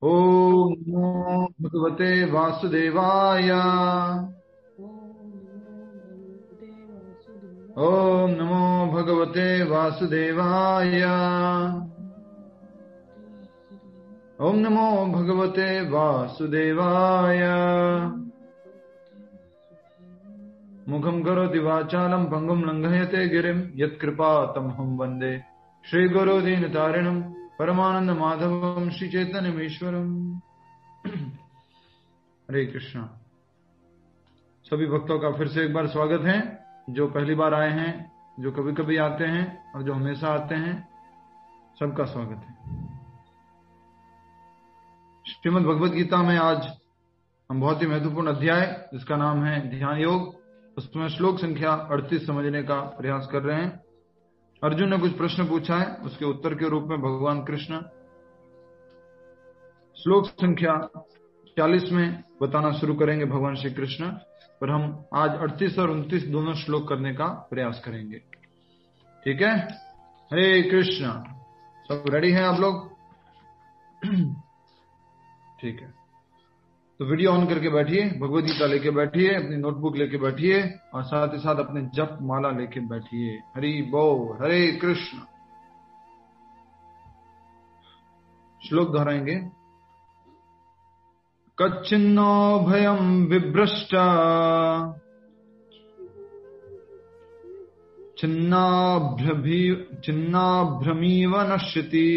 ओम नमो भगवते वासुदेवाय। ओम नमो भगवते वासुदेवाय। ओम नमो भगवते वासुदेवाय। मुखं करोति वाचालं पंगुं लंघयते गिरिं यत्कृपा तमहं वन्दे श्रीगुरो दीनतारिणं परमानंद माधवं श्री चैतन्यमीश्वरम्। हरे कृष्णा। सभी भक्तों का फिर से एक बार स्वागत है, जो पहली बार आए हैं, जो कभी कभी आते हैं और जो हमेशा आते हैं, सबका स्वागत है। श्रीमद् भगवद गीता में आज हम बहुत ही महत्वपूर्ण अध्याय जिसका नाम है ध्यान योग, उसमें श्लोक संख्या 38 समझने का प्रयास कर रहे हैं। अर्जुन ने कुछ प्रश्न पूछा है, उसके उत्तर के रूप में भगवान कृष्ण श्लोक संख्या 40 में बताना शुरू करेंगे भगवान श्री कृष्ण, पर हम आज 38 और 29 दोनों श्लोक करने का प्रयास करेंगे। ठीक है, हरे कृष्ण। सब रेडी हैं आप लोग? ठीक है, तो वीडियो ऑन करके बैठिए, भगवद गीता लेके बैठिए, अपनी नोटबुक लेके बैठिए और साथ ही साथ अपने जप माला लेके बैठिए। हरि बोल, हरे कृष्ण। श्लोक दोहराएंगे। कच्चिन्नो भयं विभ्रष्ट छिन्नाभ्रमीव नश्यति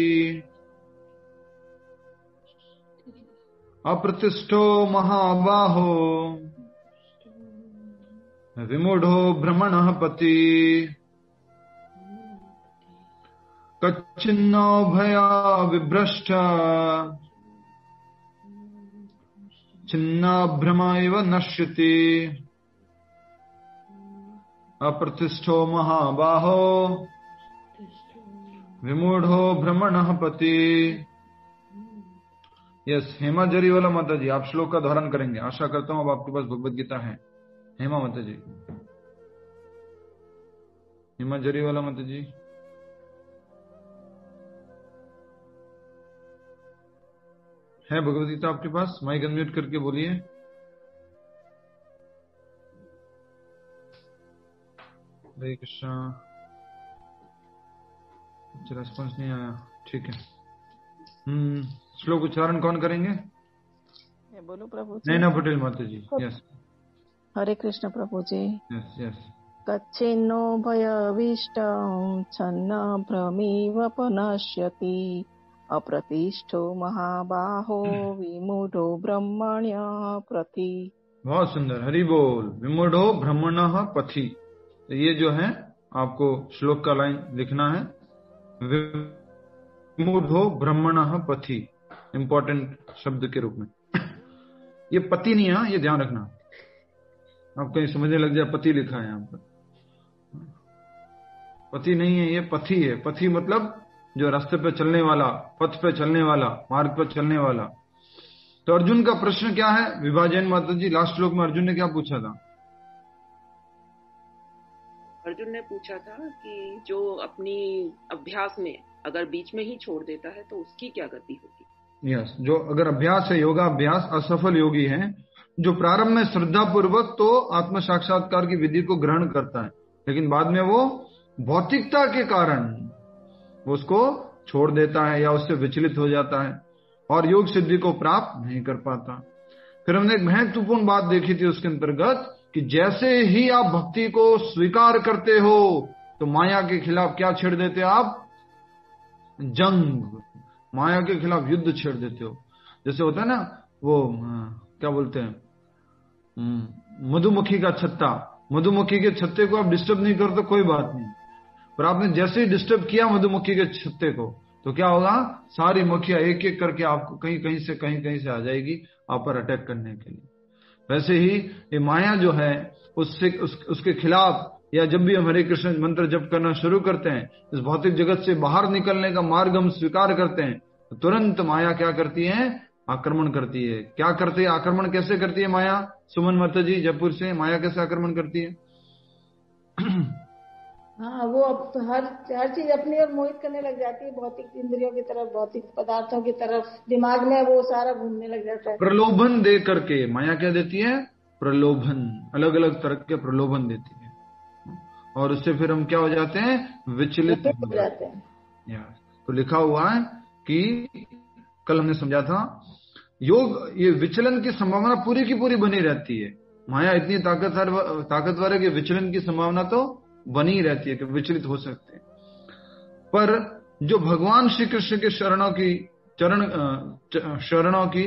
अप्रतिष्ठो महाबाहो विमूढ़ो भ्रमणः पति। कच्चिन्नो भया विभ्रष्ट छिन्नाभ्रमा इव नश्यति अप्रतिष्ठो महाबाहो विमूढ़ो भ्रमणः पति। यस, हेमा जरीवाला माता जी, आप श्लोक का दोहरान करेंगे। आशा करता हूं अब आपके पास भगवद गीता है। हेमा माता जी, हेमा जरीवाला माता जी, है भगवद गीता आपके पास? माइक अनम्यूट करके बोलिए। हरे कृष्णा। कुछ रेस्पॉन्स नहीं आया, ठीक है। श्लोक उच्चारण कौन करेंगे? बोलो प्रभु जी। नैना पटेल माता जी। Yes, Hare Krishna Prabhu ji. Yes yes. कच्चिन्नो भयविष्टं छन्नाभ्रमिव पनश्यति अप्रतिष्ठो महाबाहो विमूढ़ो ब्रह्मण्यः पथि। बहुत सुंदर, हरि बोल। विमूढ़ो ब्रह्मणः पथि, तो ये जो है आपको श्लोक का लाइन लिखना है। विमूढ़ो ब्रह्मणः पथि, इंपॉर्टेंट शब्द के रूप में। ये पति नहीं है, ये ध्यान रखना, आप कहीं समझने लग जाए पति लिखा है यहाँ पर। पति नहीं है, ये पथि है। पथि मतलब जो रास्ते पे चलने वाला, पथ पे चलने वाला, मार्ग पर चलने वाला। तो अर्जुन का प्रश्न क्या है? विभाजन माता जी, लास्ट श्लोक में अर्जुन ने क्या पूछा था? अर्जुन ने पूछा था कि जो अपनी अभ्यास में अगर बीच में ही छोड़ देता है तो उसकी क्या गति होगी। यस, जो अगर अभ्यास है, योगाभ्यास, असफल योगी है, जो प्रारंभ में श्रद्धा पूर्वक तो आत्म साक्षात्कार की विधि को ग्रहण करता है, लेकिन बाद में वो भौतिकता के कारण वो उसको छोड़ देता है या उससे विचलित हो जाता है और योग सिद्धि को प्राप्त नहीं कर पाता। फिर हमने एक महत्वपूर्ण बात देखी थी उसके अंतर्गत कि जैसे ही आप भक्ति को स्वीकार करते हो तो माया के खिलाफ क्या छेड़ देते हो आप? जंग, माया के खिलाफ युद्ध छेड़ देते हो। जैसे होता है ना वो क्या बोलते हैं, मधुमक्खी का छत्ता। मधुमक्खी के छत्ते को आप डिस्टर्ब नहीं करो तो कोई बात नहीं, पर आपने जैसे ही डिस्टर्ब किया मधुमक्खी के छत्ते को तो क्या होगा? सारी मक्खियां एक एक करके आपको कहीं कहीं से आ जाएगी आप पर अटैक करने के लिए। वैसे ही ये माया जो है उसके खिलाफ, या जब भी हम हरे कृष्ण मंत्र जप करना शुरू करते हैं, इस भौतिक जगत से बाहर निकलने का मार्ग हम स्वीकार करते हैं, तो तुरंत माया क्या करती है? आक्रमण करती है। क्या करती है? आक्रमण कैसे करती है माया? सुमन माता जी जयपुर से, माया कैसे आक्रमण करती है? हाँ, वो अब तो हर चीज अपनी ओर मोहित करने लग जाती है, भौतिक इंद्रियों की तरफ, भौतिक पदार्थों की तरफ, दिमाग में वो सारा घूमने लग जाता है। प्रलोभन दे करके माया क्या देती है? प्रलोभन, अलग अलग तरह के प्रलोभन देती है, और उससे फिर हम क्या हो जाते हैं? विचलित हो जाते हैं। तो लिखा हुआ है कि कल हमने समझा था, योग ये विचलन की संभावना पूरी की पूरी बनी रहती है। माया इतनी ताकतवर है कि विचलन की संभावना तो बनी ही रहती है कि विचलित हो सकते हैं। पर जो भगवान श्री कृष्ण के शरणों की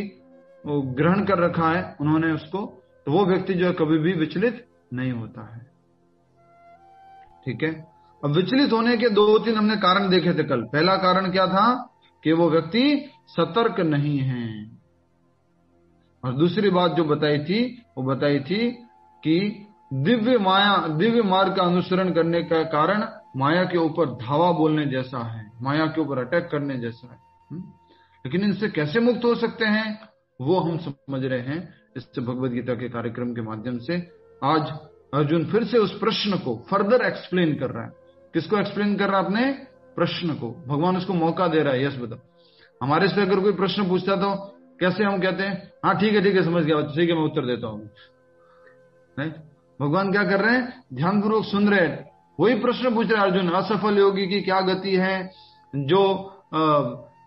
वो ग्रहण कर रखा है उन्होंने उसको, तो वो व्यक्ति जो है कभी भी विचलित नहीं होता है। ठीक है, अब विचलित होने के 2-3 हमने कारण देखे थे कल। पहला कारण क्या था? कि वो व्यक्ति सतर्क नहीं है। और दूसरी बात जो बताई थी, वो बताई थी कि दिव्य मार्ग का अनुसरण करने का कारण माया के ऊपर धावा बोलने जैसा है, माया के ऊपर अटैक करने जैसा है। लेकिन इनसे कैसे मुक्त हो सकते हैं वो हम समझ रहे हैं इस भगवद गीता के कार्यक्रम के माध्यम से। आज अर्जुन फिर से उस प्रश्न को फर्दर एक्सप्लेन कर रहा है। किसको एक्सप्लेन कर रहा है? अपने प्रश्न को। भगवान उसको मौका दे रहा है, यस बताओ। हमारे से अगर कोई प्रश्न पूछता तो कैसे हम कहते हैं? हाँ ठीक है समझ गया, ठीक है मैं उत्तर देता हूं। नहीं, भगवान क्या कर रहे हैं? ध्यानपूर्वक सुन रहे हैं, वही प्रश्न पूछ रहे हैं अर्जुन। असफल योगी की क्या गति है? जो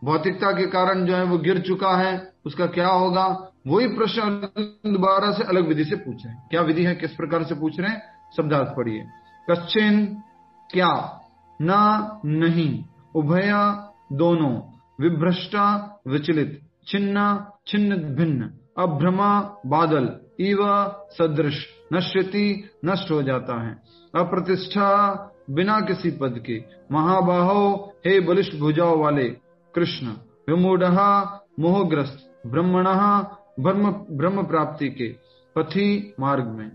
भौतिकता के कारण जो है वो गिर चुका है, उसका क्या होगा? वही प्रश्न दोबारा से अलग विधि से पूछ रहे हैं। क्या विधि है, किस प्रकार से पूछ रहे हैं? शब्दार्थ पढ़िए। कश्चिन क्या, ना नहीं, उभया दोनों, विभ्रष्टा विचलित, छिन्ना छिन्न भिन्न, अभ्रमा बादल, इव सदृश, नश्यति नष्ट हो जाता है, अप्रतिष्ठा बिना किसी पद के, महाबाहो हे बलिष्ठ भुजाओं वाले कृष्ण, विमूढ़ा मोहग्रस्त, ब्रह्मणः ब्रह्म प्राप्ति के पथी मार्ग में।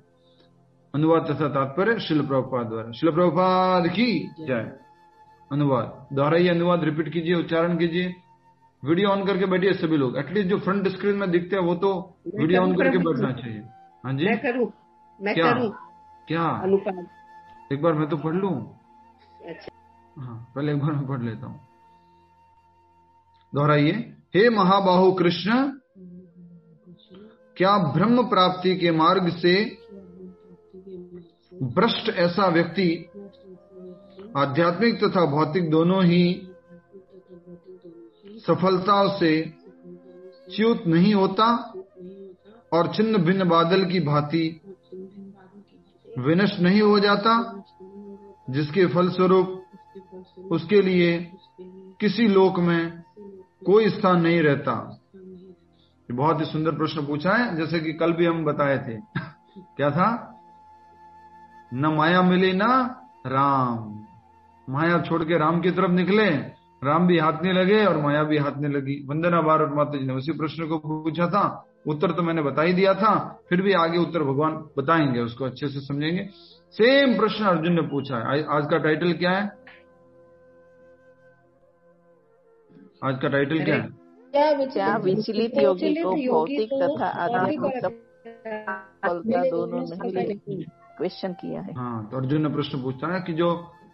अनुवाद तथा तात्पर्य श्रील प्रभुपाद द्वारा। श्रील प्रभुपाद की जय। अनुवाद दोहराइए, अनुवाद रिपीट कीजिए, उच्चारण कीजिए। वीडियो ऑन करके बैठिए सभी लोग। एटलीस्ट जो फ्रंट स्क्रीन में दिखते हैं वो तो वीडियो ऑन करके बैठना चाहिए। हाँ जी, मैं करूं क्या? अनुपात एक बार मैं तो पढ़ लूं। अच्छा हाँ, पहले एक बार मैं पढ़ लेता हूं। दोहराइए। हे महाबाहु कृष्ण, क्या ब्रह्म प्राप्ति के मार्ग से भ्रष्ट ऐसा व्यक्ति आध्यात्मिक तथा भौतिक दोनों ही सफलताओं से च्युत नहीं होता और छिन्न भिन्न बादल की भांति विनष्ट नहीं हो जाता, जिसके फलस्वरूप उसके लिए किसी लोक में कोई स्थान नहीं रहता? बहुत ही सुंदर प्रश्न पूछा है, जैसे कि कल भी हम बताए थे। क्या था? न माया मिली ना राम। माया छोड़ के राम की तरफ निकले, राम भी हाथने लगे और माया भी हाथने लगी। वंदना भारत माता जी ने उसी प्रश्न को पूछा था, उत्तर तो मैंने बता ही दिया था, फिर भी आगे उत्तर भगवान बताएंगे, उसको अच्छे से समझेंगे। सेम प्रश्न अर्जुन ने पूछा है। आज का टाइटल क्या है? आज का टाइटल क्या है? क्या विचलित योगी को भौतिक तथा आध्यात्मिक सफलता दोनों नहीं मिलेगी? क्वेश्चन किया है। हाँ, तो अर्जुन ने प्रश्न पूछा है कि जो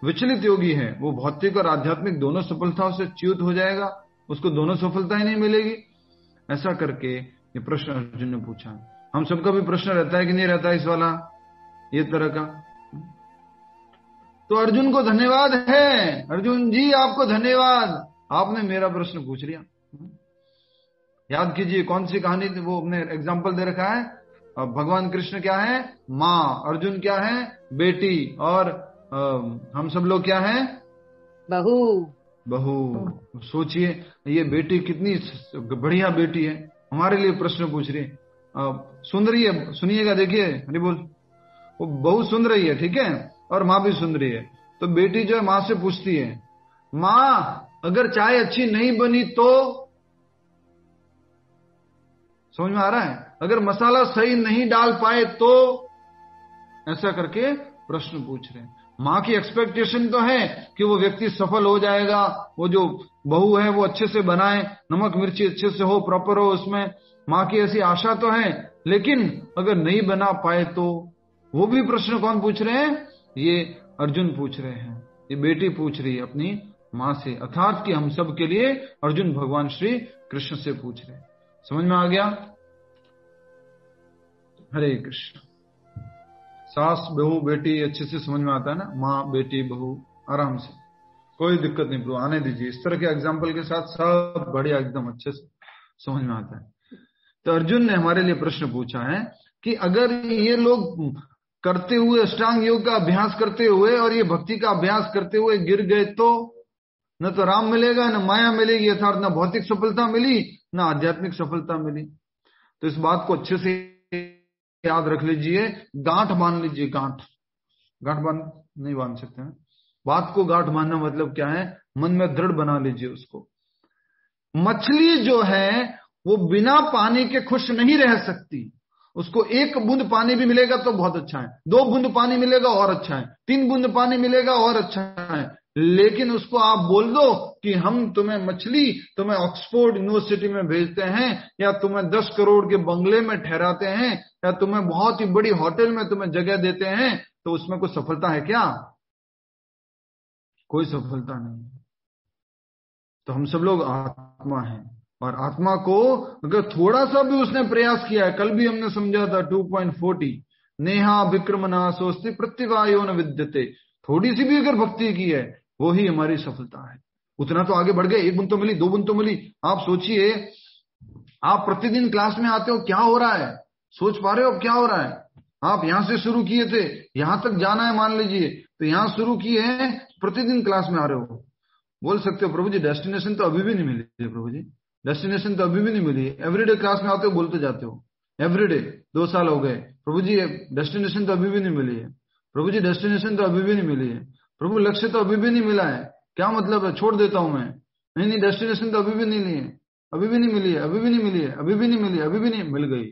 विचलित योगी है वो भौतिक और आध्यात्मिक दोनों सफलताओं से च्युत हो जाएगा, उसको दोनों सफलताएं नहीं मिलेगी। ऐसा करके ये प्रश्न अर्जुन ने पूछा। हम सबका भी प्रश्न रहता है कि नहीं रहता इस वाला, ये तरह का। तो अर्जुन को धन्यवाद है। अर्जुन जी आपको धन्यवाद, आपने मेरा प्रश्न पूछ लिया। याद कीजिए कौन सी कहानी थी, वो हमने एग्जाम्पल दे रखा है। भगवान कृष्ण क्या है? माँ। अर्जुन क्या है? बेटी। और हम सब लोग क्या हैं? बहू। सोचिए ये बेटी कितनी बढ़िया बेटी है, हमारे लिए प्रश्न पूछ रही है, सुन रही है। सुनिएगा, देखिए, अरे बोल, वो बहू सुन रही है, ठीक है, और माँ भी सुन रही है। तो बेटी जो है माँ से पूछती है, माँ अगर चाय अच्छी नहीं बनी तो? समझ में आ रहा है? अगर मसाला सही नहीं डाल पाए तो? ऐसा करके प्रश्न पूछ रहे हैं। माँ की एक्सपेक्टेशन तो है कि वो व्यक्ति सफल हो जाएगा, वो जो बहू है वो अच्छे से बनाए, नमक मिर्ची अच्छे से हो, प्रॉपर हो उसमें, माँ की ऐसी आशा तो है। लेकिन अगर नहीं बना पाए तो? वो भी प्रश्न कौन पूछ रहे हैं? ये अर्जुन पूछ रहे हैं, ये बेटी पूछ रही है अपनी मां से, अर्थात कि हम सब के लिए अर्जुन भगवान श्री कृष्ण से पूछ रहे हैं। समझ में आ गया? हरे कृष्ण। सास बहू बेटी अच्छे से समझ में आता है ना, माँ बेटी बहू आराम से, कोई दिक्कत नहीं प्रभु, आने दीजिए। इस तरह के एग्जाम्पल के साथ सब बढ़िया एकदम अच्छे से समझ में आता है। तो अर्जुन ने हमारे लिए प्रश्न पूछा है कि अगर ये लोग करते हुए अष्टांग योग का अभ्यास करते हुए और ये भक्ति का अभ्यास करते हुए गिर गए तो न तो राम मिलेगा, न माया मिलेगी, अर्थात न भौतिक सफलता मिली, न आध्यात्मिक सफलता मिली। तो इस बात को अच्छे से याद रख लीजिए, गांठ बांध लीजिए। गांठ बांध नहीं बांध सकते हैं, बात को गांठ बांधना मतलब क्या है, मन में दृढ़ बना लीजिए उसको। मछली जो है वो बिना पानी के खुश नहीं रह सकती, उसको एक बूंद पानी भी मिलेगा तो बहुत अच्छा है, 2 बूंद पानी मिलेगा और अच्छा है, 3 बूंद पानी मिलेगा और अच्छा है। लेकिन उसको आप बोल दो कि हम तुम्हें मछली, तुम्हें ऑक्सफोर्ड यूनिवर्सिटी में भेजते हैं, या तुम्हें 10 करोड़ के बंगले में ठहराते हैं, या तुम्हें बहुत ही बड़ी होटल में तुम्हें जगह देते हैं, तो उसमें कोई सफलता है क्या? कोई सफलता नहीं। तो हम सब लोग आत्मा हैं, और आत्मा को अगर थोड़ा सा भी उसने प्रयास किया है, कल भी हमने समझा था 2.40, नेहा विक्रमना सोस्ति प्रतिभायो न विद्यते, थोड़ी सी भी अगर भक्ति की है वो ही हमारी सफलता है। उतना तो आगे बढ़ गए, 1 बूंद तो मिली, 2 बूंद तो मिली। आप सोचिए, आप प्रतिदिन क्लास में आते हो, क्या हो रहा है? सोच पा रहे हो क्या हो रहा है? आप यहां से शुरू किए थे, यहां तक जाना है मान लीजिए, तो यहां शुरू किए हैं, प्रतिदिन क्लास में आ रहे हो। बोल सकते हो प्रभु जी डेस्टिनेशन तो अभी भी नहीं मिली है, प्रभु जी डेस्टिनेशन तो अभी भी नहीं मिली है। एवरीडे क्लास में आते हो, बोलते जाते हो, एवरीडे 2 साल हो गए, प्रभु जी डेस्टिनेशन तो अभी भी नहीं मिली है, प्रभु जी डेस्टिनेशन तो अभी भी नहीं मिली है, प्रभु लक्ष्य तो अभी भी नहीं मिला है, क्या मतलब है, छोड़ देता हूं मैं। नहीं डेस्टिनेशन तो अभी भी नहीं ली है, अभी भी नहीं मिली है, अभी भी नहीं मिली है, अभी भी नहीं मिली, अभी भी नहीं मिल गई,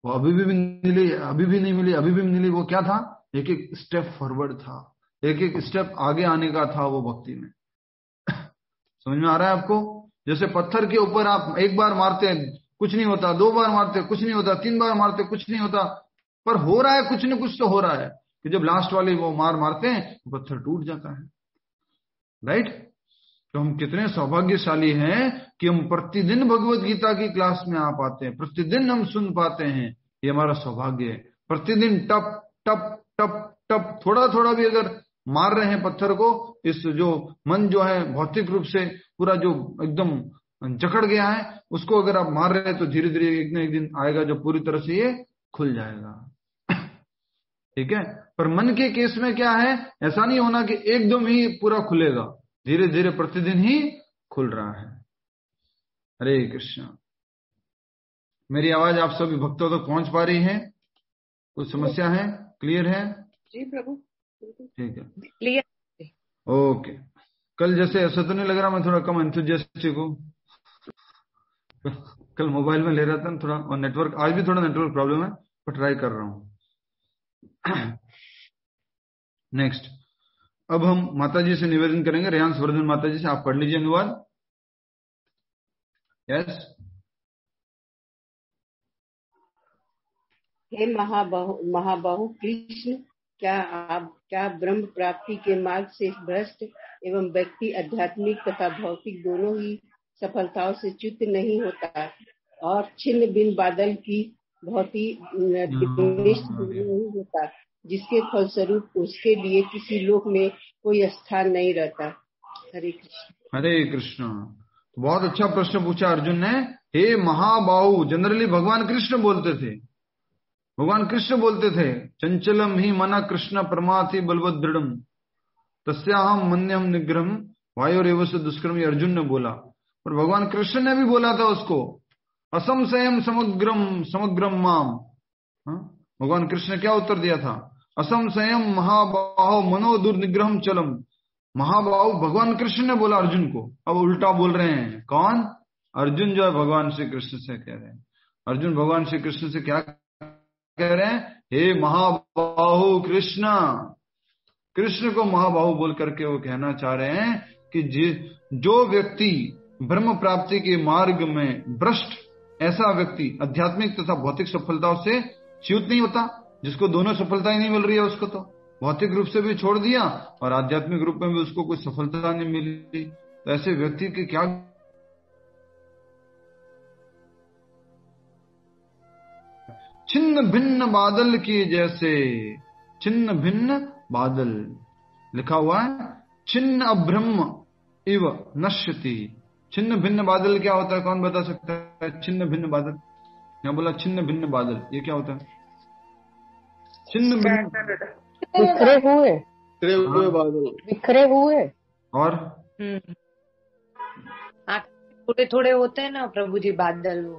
वो अभी भी मिली, अभी भी नहीं मिली, अभी भी नहीं मिली। वो क्या था? एक एक स्टेप फॉरवर्ड था, एक एक स्टेप आगे आने का था वो भक्ति में। समझ में आ रहा है आपको? जैसे पत्थर के ऊपर आप 1 बार मारते हैं कुछ नहीं होता, 2 बार मारते कुछ नहीं होता, 3 बार मारते कुछ नहीं होता, पर हो रहा है कुछ न कुछ तो हो रहा है, कि जब लास्ट वाली वो मारते हैं तो पत्थर टूट जाता है। राइट? तो हम कितने सौभाग्यशाली हैं कि हम प्रतिदिन भगवत गीता की क्लास में आ पाते हैं, प्रतिदिन हम सुन पाते हैं, ये हमारा सौभाग्य है। प्रतिदिन टप टप टप टप थोड़ा थोड़ा भी अगर मार रहे हैं पत्थर को, इस जो मन जो है भौतिक रूप से पूरा जो एकदम जकड़ गया है, उसको अगर आप मार रहे हैं तो धीरे धीरे एक न एक दिन आएगा जब पूरी तरह से ये खुल जाएगा। ठीक है? पर मन के केस में क्या है, ऐसा नहीं होना कि एकदम ही पूरा खुलेगा, धीरे धीरे प्रतिदिन ही खुल रहा है। हरे कृष्ण। मेरी आवाज आप सभी भक्तों तक पहुंच पा रही है? कुछ समस्या है? क्लियर है? जी प्रभु। ठीक है, क्लियर। ओके। कल जैसे ऐसा तो नहीं लग रहा मैं थोड़ा कम एंथुजियास्टिक हूँ? कल मोबाइल में ले रहा था थोड़ा, और नेटवर्क, आज भी थोड़ा नेटवर्क प्रॉब्लम है, पर ट्राई कर रहा हूँ। नेक्स्ट, अब हम माता जी से निवेदन करेंगे, रेयांश वर्धन माता जी से, आप पढ़ लीजिए अनुवाद। यस। हे महाबाहु कृष्ण, क्या ब्रह्म प्राप्ति के मार्ग से भ्रष्ट एवं व्यक्ति आध्यात्मिक तथा भौतिक दोनों ही सफलताओं से च्युत नहीं होता, और छिन्न बिन बादल की भौति नहीं होता, जिसके फलस्वरूप उसके लिए किसी लोक में कोई स्थान नहीं रहता। हरे कृष्ण। हरे कृष्ण। बहुत अच्छा प्रश्न पूछा अर्जुन ने। हे महाबाहु, जनरली भगवान कृष्ण बोलते थे, भगवान कृष्ण बोलते थे, चंचलम ही मना कृष्ण परमाथि बलवद दृढ़म तस्याहम मन्यम निग्रहम वायुरेव से दुष्कर्म, ये अर्जुन ने बोला। और भगवान कृष्ण ने भी बोला था उसको, असंशयम समग्रम माम। भगवान कृष्ण ने क्या उत्तर दिया था? असंशयम महाबाहो मनो दुर्निग्रहम चलम। महाबाहु भगवान कृष्ण ने बोला अर्जुन को। अब उल्टा बोल रहे हैं, कौन? अर्जुन जो है भगवान श्री कृष्ण से कह रहे हैं। अर्जुन भगवान श्री कृष्ण से क्या कह रहे हैं? हे महाबाहु कृष्ण। कृष्ण को महाबाहु बोल करके वो कहना चाह रहे हैं कि जो व्यक्ति ब्रह्म प्राप्ति के मार्ग में भ्रष्ट, ऐसा व्यक्ति आध्यात्मिक तथा भौतिक सफलताओं से च्युत नहीं होता, जिसको दोनों सफलताएं नहीं मिल रही है उसको, तो भौतिक रूप से भी छोड़ दिया और आध्यात्मिक रूप में भी उसको कोई सफलता नहीं मिली। तो ऐसे व्यक्ति की क्या छिन्न भिन्न बादल की जैसे, छिन्न भिन्न बादल लिखा हुआ है, छिन्न अब्रह्म इव नश्यति। छिन्न भिन्न बादल क्या होता है, कौन बता सकता है? छिन्न भिन्न बादल, यहाँ बोला छिन्न भिन्न बादल, ये क्या होता है? छिन्न भिन्न बिखरे हुए, बिखरे हुए बादल, बिखरे हुए। और थोड़े थोड़े होते हैं ना प्रभु जी बादल, वो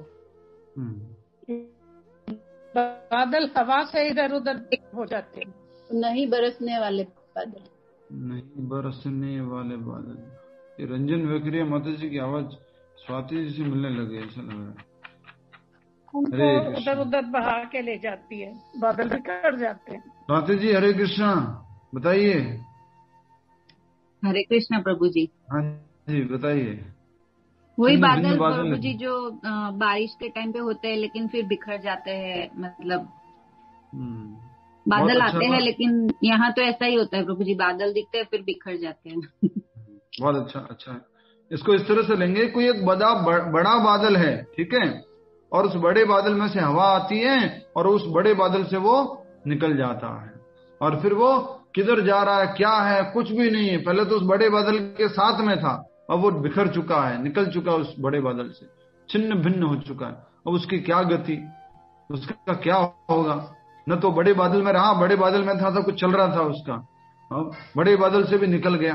बादल हवा से इधर उधर हो जाते हैं, नहीं बरसने वाले बादल, नहीं बरसने वाले बादल। ये रंजन वेकरिया माता जी की आवाज स्वाति जी से मिलने लगे, ऐसा लग रहा है। उनको उधर उधर बहा के ले जाती है, बादल बिखर जाते हैं। स्वाति जी हरे कृष्णा, बताइए। हरे कृष्णा प्रभु जी। हाँ जी बताइए। वही बादल प्रभु जी जो बारिश के टाइम पे होते हैं लेकिन फिर बिखर जाते हैं, मतलब बादल आते हैं लेकिन यहाँ तो ऐसा ही होता है प्रभु जी, बादल दिखते हैं फिर बिखर जाते हैं। बहुत अच्छा, अच्छा है। इसको इस तरह से लेंगे, कोई एक बड़ा बादल है, ठीक है, और उस बड़े बादल में से हवा आती है और उस बड़े बादल से वो निकल जाता है, और फिर वो किधर जा रहा है, क्या है, कुछ भी नहीं है। पहले तो उस बड़े बादल के साथ में था, अब वो बिखर चुका है, निकल चुका उस बड़े बादल से, छिन्न भिन्न हो चुका है। अब उसकी क्या गति, उसका क्या होगा? न तो बड़े बादल में रहा, बड़े बादल में था तो कुछ चल रहा था उसका, अब बड़े बादल से भी निकल गया।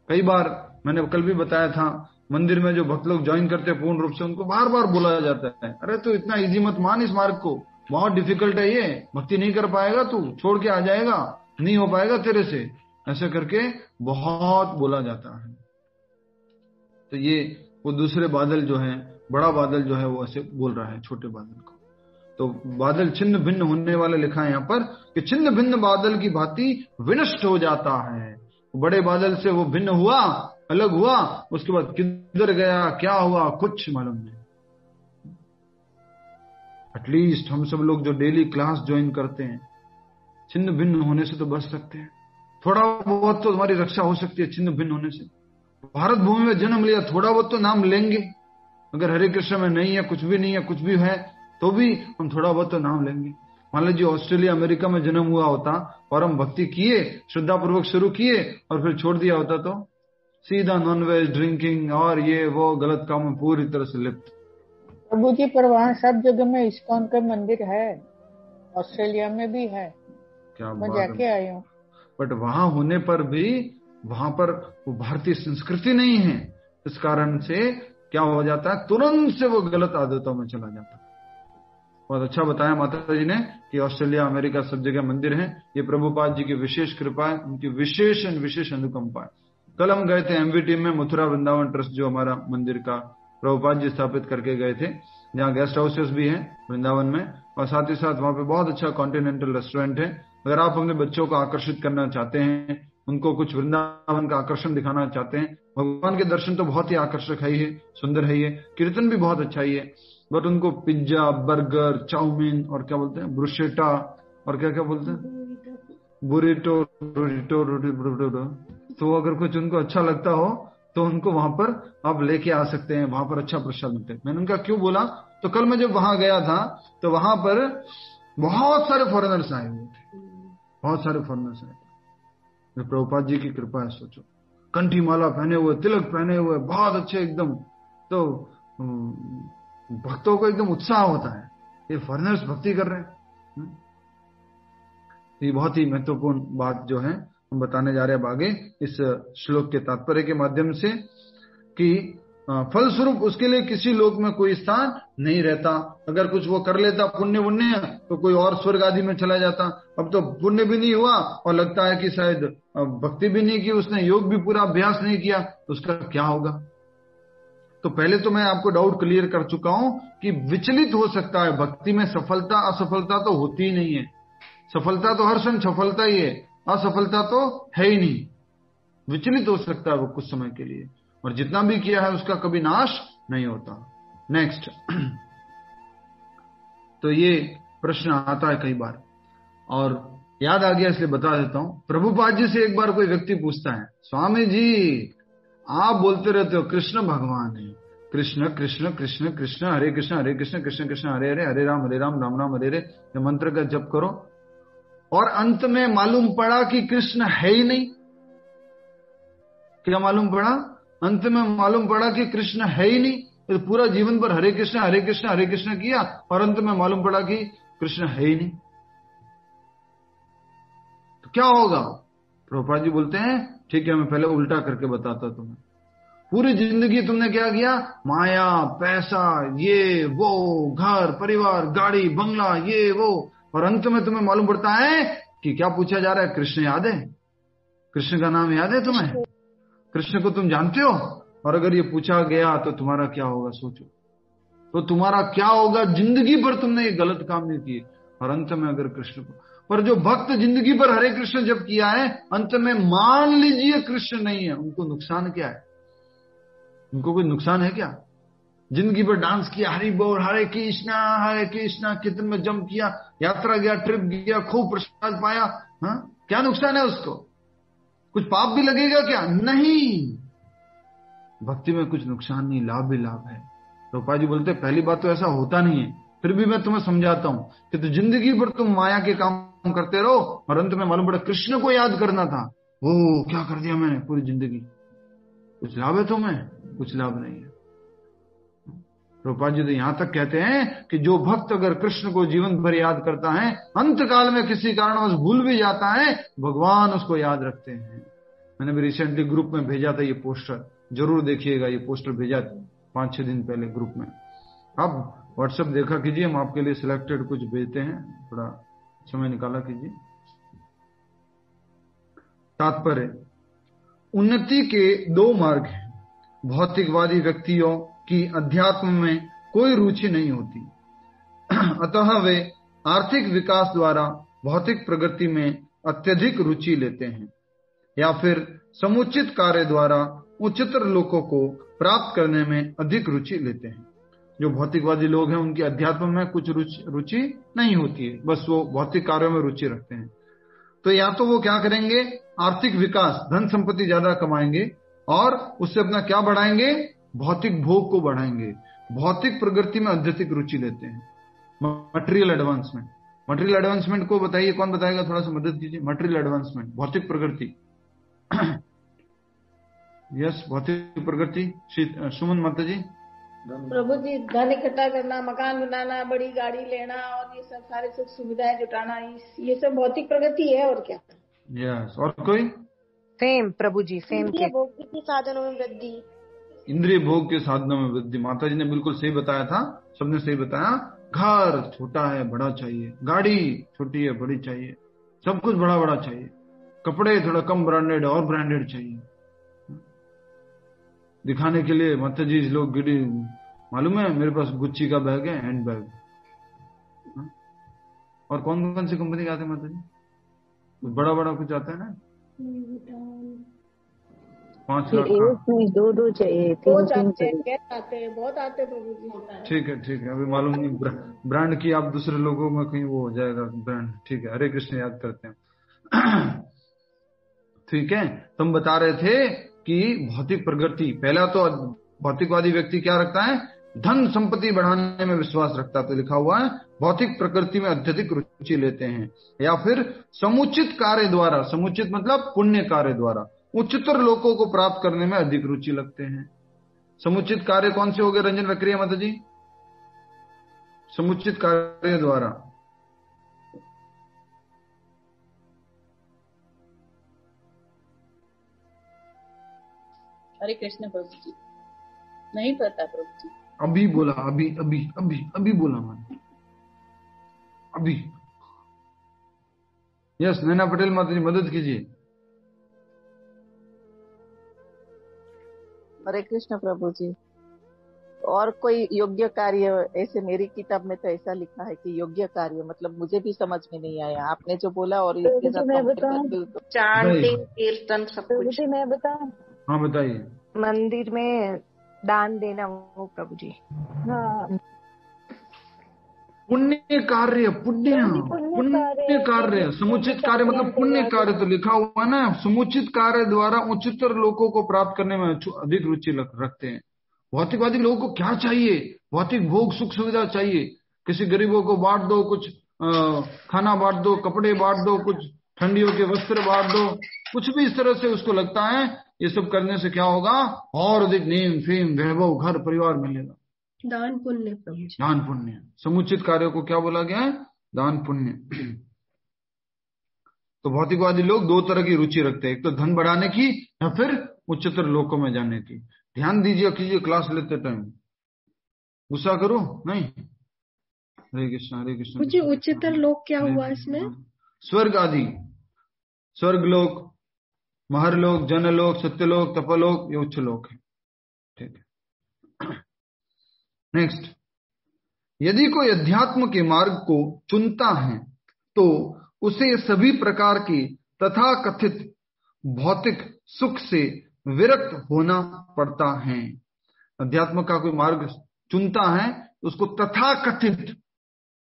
कई बार मैंने कल भी बताया था, मंदिर में जो भक्त लोग ज्वाइन करते हैं पूर्ण रूप से, उनको बार बार बोला जाता है, अरे तू इतना इजी मत मान इस मार्ग को, बहुत डिफिकल्ट है ये, भक्ति नहीं कर पाएगा तू, छोड़ के आ जाएगा, नहीं हो पाएगा तेरे से, ऐसे करके बहुत बोला जाता है। तो ये वो दूसरे बादल जो है, बड़ा बादल जो है वो ऐसे बोल रहा है छोटे बादल को। तो बादल छिन्न भिन्न होने वाले लिखा है यहाँ पर कि छिन्न भिन्न बादल की भांति विनष्ट हो जाता है। बड़े बादल से वो भिन्न हुआ, अलग हुआ, उसके बाद किधर गया, क्या हुआ, कुछ मालूम नहीं। एटलीस्ट हम सब लोग जो डेली क्लास ज्वाइन करते हैं, छिन्न भिन्न होने से तो बच सकते हैं, थोड़ा बहुत तो हमारी रक्षा हो सकती है छिन्न भिन्न होने से। भारत भूमि में जन्म लिया, थोड़ा बहुत तो नाम लेंगे, अगर हरे कृष्ण में नहीं है, कुछ भी नहीं है, कुछ भी है तो भी हम थोड़ा बहुत तो नाम लेंगे। मान लीजिए ऑस्ट्रेलिया अमेरिका में जन्म हुआ होता और हम भक्ति किए, श्रद्धा पूर्वक शुरू किए और फिर छोड़ दिया होता तो सीधा नॉनवेज, ड्रिंकिंग और ये वो गलत काम में पूरी तरह से लिप्त। प्रभु जी पर वहाँ सब जगह में इस्कॉन का मंदिर है, ऑस्ट्रेलिया में भी है, क्या मैं जाके आई हूँ। बट वहां होने पर भी वहां पर वो भारतीय संस्कृति नहीं है, इस कारण से क्या हो जाता है, तुरंत से वो गलत आदतों में चला जाता है। बहुत अच्छा बताया माता जी ने कि ऑस्ट्रेलिया अमेरिका सब जगह मंदिर है, ये प्रभुपाद जी की विशेष कृपा है, उनकी विशेष अनुकंपा है। कल हम गए थे एमवी टीम में, मथुरा वृंदावन ट्रस्ट जो हमारा मंदिर का प्रभुपाद जी स्थापित करके गए थे, जहाँ गेस्ट हाउसेस भी हैं वृंदावन में, और साथ ही साथ वहां पे बहुत अच्छा कॉन्टिनेंटल रेस्टोरेंट है। अगर आप अपने बच्चों को आकर्षित करना चाहते हैं, उनको कुछ वृंदावन का आकर्षण दिखाना चाहते हैं, भगवान के दर्शन तो बहुत ही आकर्षक है ही है, सुंदर है ही है, कीर्तन भी बहुत अच्छा ही है, बट उनको पिज्जा, बर्गर, चाउमीन और क्या बोलते हैं, ब्रुशेटा और क्या क्या बोलते हैं, बुरिटो, रोटिटो, तो अगर कुछ उनको अच्छा लगता हो तो उनको वहां पर आप लेके आ सकते हैं, वहां पर अच्छा प्रसाद मिलते हैं। मैंने उनका क्यों बोला, तो कल मैं जब वहां गया था तो वहां पर बहुत सारे फॉरेनर्स आए हुए थे, बहुत सारे फॉरेनर्स आए थे। प्रभुपाद जी की कृपा है, सोचो, कंठी माला पहने हुए, तिलक पहने हुए, बहुत अच्छे एकदम, तो भक्तों को एकदम उत्साह होता है, ये फॉरेनर्स भक्ति कर रहे हैं। ये बहुत ही महत्वपूर्ण बात जो है हम बताने जा रहे हैं आगे इस श्लोक के तात्पर्य के माध्यम से, कि फलस्वरूप उसके लिए किसी लोक में कोई स्थान नहीं रहता। अगर कुछ वो कर लेता पुण्य पुण्य तो कोई और स्वर्ग आदि में चला जाता। अब तो पुण्य भी नहीं हुआ और लगता है कि शायद भक्ति भी नहीं की उसने, योग भी पूरा अभ्यास नहीं किया, तो उसका क्या होगा। तो पहले तो मैं आपको डाउट क्लियर कर चुका हूं कि विचलित हो सकता है, भक्ति में सफलता असफलता तो होती ही नहीं है। सफलता तो हर क्षण सफलता ही है, असफलता तो है ही नहीं। विचलित हो सकता है वो कुछ समय के लिए, और जितना भी किया है उसका कभी नाश नहीं होता। नेक्स्ट, तो ये प्रश्न आता है कई बार, और याद आ गया इसलिए बता देता हूं। प्रभुपाद जी से एक बार कोई व्यक्ति पूछता है, स्वामी जी आप बोलते रहते हो कृष्ण भगवान है, कृष्ण कृष्ण कृष्ण कृष्ण हरे कृष्ण कृष्ण कृष्ण हरे हरे, हरे राम राम राम हरे हरे, ये मंत्र का जप करो, और अंत में मालूम पड़ा कि कृष्ण है ही नहीं। क्या मालूम पड़ा? अंत में मालूम पड़ा कि कृष्ण है ही नहीं। तो पूरा जीवन भर हरे कृष्ण किया और अंत में मालूम पड़ा कि कृष्ण है ही नहीं, तो क्या होगा? प्रभुपाद जी बोलते हैं ठीक है, मैं पहले उल्टा करके बताता तुम्हें। पूरी जिंदगी तुमने क्या किया? माया, पैसा, ये वो, घर परिवार, गाड़ी बंगला, ये वो, और अंत में तुम्हें मालूम पड़ता है कि क्या पूछा जा रहा है? कृष्ण याद है? कृष्ण का नाम याद है तुम्हें? कृष्ण को तुम जानते हो? और अगर ये पूछा गया तो तुम्हारा क्या होगा? सोचो तो तुम्हारा क्या होगा। जिंदगी भर तुमने ये गलत काम नहीं किए और अंत में अगर कृष्ण को, पर जो भक्त जिंदगी भर हरे कृष्ण जब किया है, अंत में मान लीजिए कृष्ण नहीं है, उनको नुकसान क्या है? उनको कोई नुकसान है क्या? जिंदगी भर डांस किया, हरि बोल हरे कृष्णा, कीर्तन में जंप किया, यात्रा गया, ट्रिप गया, खूब प्रसाद पाया, हाँ, क्या नुकसान है उसको? कुछ पाप भी लगेगा क्या? नहीं, भक्ति में कुछ नुकसान नहीं, लाभ भी लाभ है। प्रभुपाद जी बोलते पहली बात तो ऐसा होता नहीं है, फिर भी मैं तुम्हें समझाता हूं कि तो जिंदगी भर तुम माया के काम करते रहो और अंत में मालूम पड़ा कृष्ण को याद करना था, वो क्या कर दिया मैंने पूरी जिंदगी। कुछ लाभ है तुम्हें? कुछ लाभ नहीं है। प्रभुपाद जी तो यहां तक कहते हैं कि जो भक्त अगर कृष्ण को जीवन भर याद करता है, अंत काल में किसी कारणवश भूल भी जाता है, भगवान उसको याद रखते हैं। मैंने भी रिसेंटली ग्रुप में भेजा था ये पोस्टर, जरूर देखिएगा, ये पोस्टर भेजा 5-6 दिन पहले ग्रुप में। आप व्हाट्सएप देखा कीजिए, हम आपके लिए सिलेक्टेड कुछ भेजते हैं, थोड़ा समय निकाला कीजिए। तात्पर्य, उन्नति के 2 मार्ग हैं। भौतिकवादी व्यक्तियों की अध्यात्म में कोई रुचि नहीं होती, अतः वे आर्थिक विकास द्वारा भौतिक प्रगति में अत्यधिक रुचि लेते हैं, या फिर समुचित कार्य द्वारा उच्चतर लोकों को प्राप्त करने में अधिक रुचि लेते हैं। जो भौतिकवादी लोग हैं उनकी अध्यात्म में कुछ रुचि नहीं होती है, बस वो भौतिक कार्यों में रुचि रखते हैं। तो या तो वो क्या करेंगे? आर्थिक विकास, धन संपत्ति ज्यादा कमाएंगे और उससे अपना क्या बढ़ाएंगे? भौतिक भोग को बढ़ाएंगे। भौतिक प्रगति में अत्यधिक रुचि लेते हैं। मटेरियल एडवांसमेंट, मटेरियल एडवांसमेंट को बताइए, कौन बताएगा? थोड़ा सा मदद कीजिए। मटेरियल एडवांसमेंट, भौतिक प्रगति। यस, भौतिक प्रगति। सुमन माता जी। प्रभु जी, धन इकट्ठा करना, मकान बनाना, बड़ी गाड़ी लेना और ये सब सारे सुख सुविधाएं जुटाना, ये सब भौतिक प्रगति है, और क्या? यस, और कोई? सेम प्रभु जी, सेम के भोग के साधनों में वृद्धि, इंद्रिय भोग के साधनों में वृद्धि। माता जी ने बिल्कुल सही बताया था, सबने सही बताया। घर छोटा है बड़ा चाहिए, गाड़ी छोटी है बड़ी चाहिए, सब कुछ बड़ा बड़ा चाहिए, कपड़े थोड़ा कम ब्रांडेड और ब्रांडेड चाहिए दिखाने के लिए। माता जी लोग गिरी, मालूम है मेरे पास गुच्ची का बैग है, हैंड बैग। और कौन कौन सी कंपनी का आते हैं माता जी? बड़ा बड़ा कुछ आता है ना, 5 लाख का। 2 चाहिए, 3 चाहिए, बहुत आते प्रभु जी। ठीक है, अभी मालूम नहीं ब्रांड की, आप दूसरे लोगों में कहीं वो हो जाएगा ब्रांड। ठीक है, हरे कृष्ण याद करते हैं। ठीक है, तुम बता रहे थे कि भौतिक प्रगति, पहला तो भौतिकवादी व्यक्ति क्या रखता है? धन संपत्ति बढ़ाने में विश्वास रखता है, तो लिखा हुआ है भौतिक प्रकृति में अत्यधिक रुचि लेते हैं, या फिर समुचित कार्य द्वारा, समुचित मतलब पुण्य कार्य द्वारा उच्चतर लोकों को प्राप्त करने में अधिक रुचि लगते हैं। समुचित कार्य कौन से हो गए रंजन वक्रिया माता जी? समुचित कार्य द्वारा हरे कृष्ण प्रभु जी, नहीं पता प्रभु जी। अभी बोला, अभी बोला मैंने, अभी। यस, नैना पटेल माता जी मदद कीजिए। हरे कृष्ण प्रभु जी। और कोई योग्य कार्य? ऐसे मेरी किताब में तो ऐसा लिखा है कि योग्य कार्य, मतलब मुझे भी समझ में नहीं आया आपने जो बोला, और इसके साथ चांटिंग, कीर्तन, सब कुछ। मैं बताऊं? हाँ बताइए। मंदिर में दान देना, वो प्रभु जी। हाँ, पुण्य कार्य, पुण्य कार्य, समुचित कार्य मतलब पुण्य कार्य। तो लिखा हुआ ना, समुचित कार्य द्वारा उच्चतर लोकों को प्राप्त करने में अधिक रुचि रखते हैं। भौतिकवादी लोगों को क्या चाहिए? भौतिक भोग सुख सुविधा चाहिए। किसी गरीबों को बांट दो, कुछ खाना बांट दो, कपड़े बांट दो, कुछ ठंडियों के वस्त्र बांट दो, कुछ भी इस तरह से उसको लगता है ये सब करने से क्या होगा, और अधिक नेम फेम वैभव घर परिवार मिलेगा। दान पुण्य प्रभु जी, दान पुण्य। समुचित कार्यों को क्या बोला गया है? दान पुण्य। तो भौतिकवादी लोग दो तरह की रुचि रखते हैं, एक तो धन बढ़ाने की या फिर उच्चतर लोकों में जाने की। ध्यान दीजिए कीजिए क्लास लेते टाइम, गुस्सा करो नहीं। हरे कृष्ण हरे कृष्ण। मुझे उच्चतर लोक क्या हुआ इसमें? स्वर्ग आदि, स्वर्ग लोक, महरलोक, जनलोक, सत्यलोक, तपलोक, ये उच्च लोक है। ठीक है। नेक्स्ट, यदि कोई अध्यात्म के मार्ग को चुनता है तो उसे सभी प्रकार की तथा कथित भौतिक सुख से विरक्त होना पड़ता है। अध्यात्म का कोई मार्ग चुनता है तो उसको तथा कथित,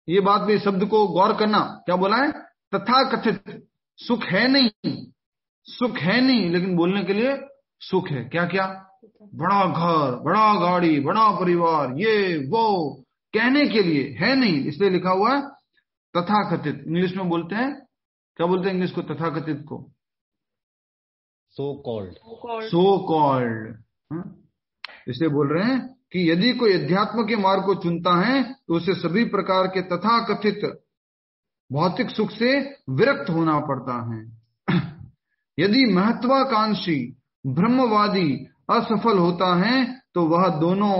ये बात भी शब्द को गौर करना, क्या बोला है? तथा कथित। सुख है नहीं, सुख है नहीं, लेकिन बोलने के लिए सुख है। क्या क्या? बड़ा घर, बड़ा गाड़ी, बड़ा परिवार, ये वो, कहने के लिए है नहीं, इसलिए लिखा हुआ है तथा कथित। इंग्लिश में बोलते हैं, क्या बोलते हैं इंग्लिश को तथा कथित को? So called. So called. इसलिए बोल रहे हैं कि यदि कोई अध्यात्म के मार्ग को चुनता है तो उसे सभी प्रकार के तथा कथित भौतिक सुख से विरक्त होना पड़ता है। यदि महत्वाकांक्षी ब्रह्मवादी असफल होता है तो वह दोनों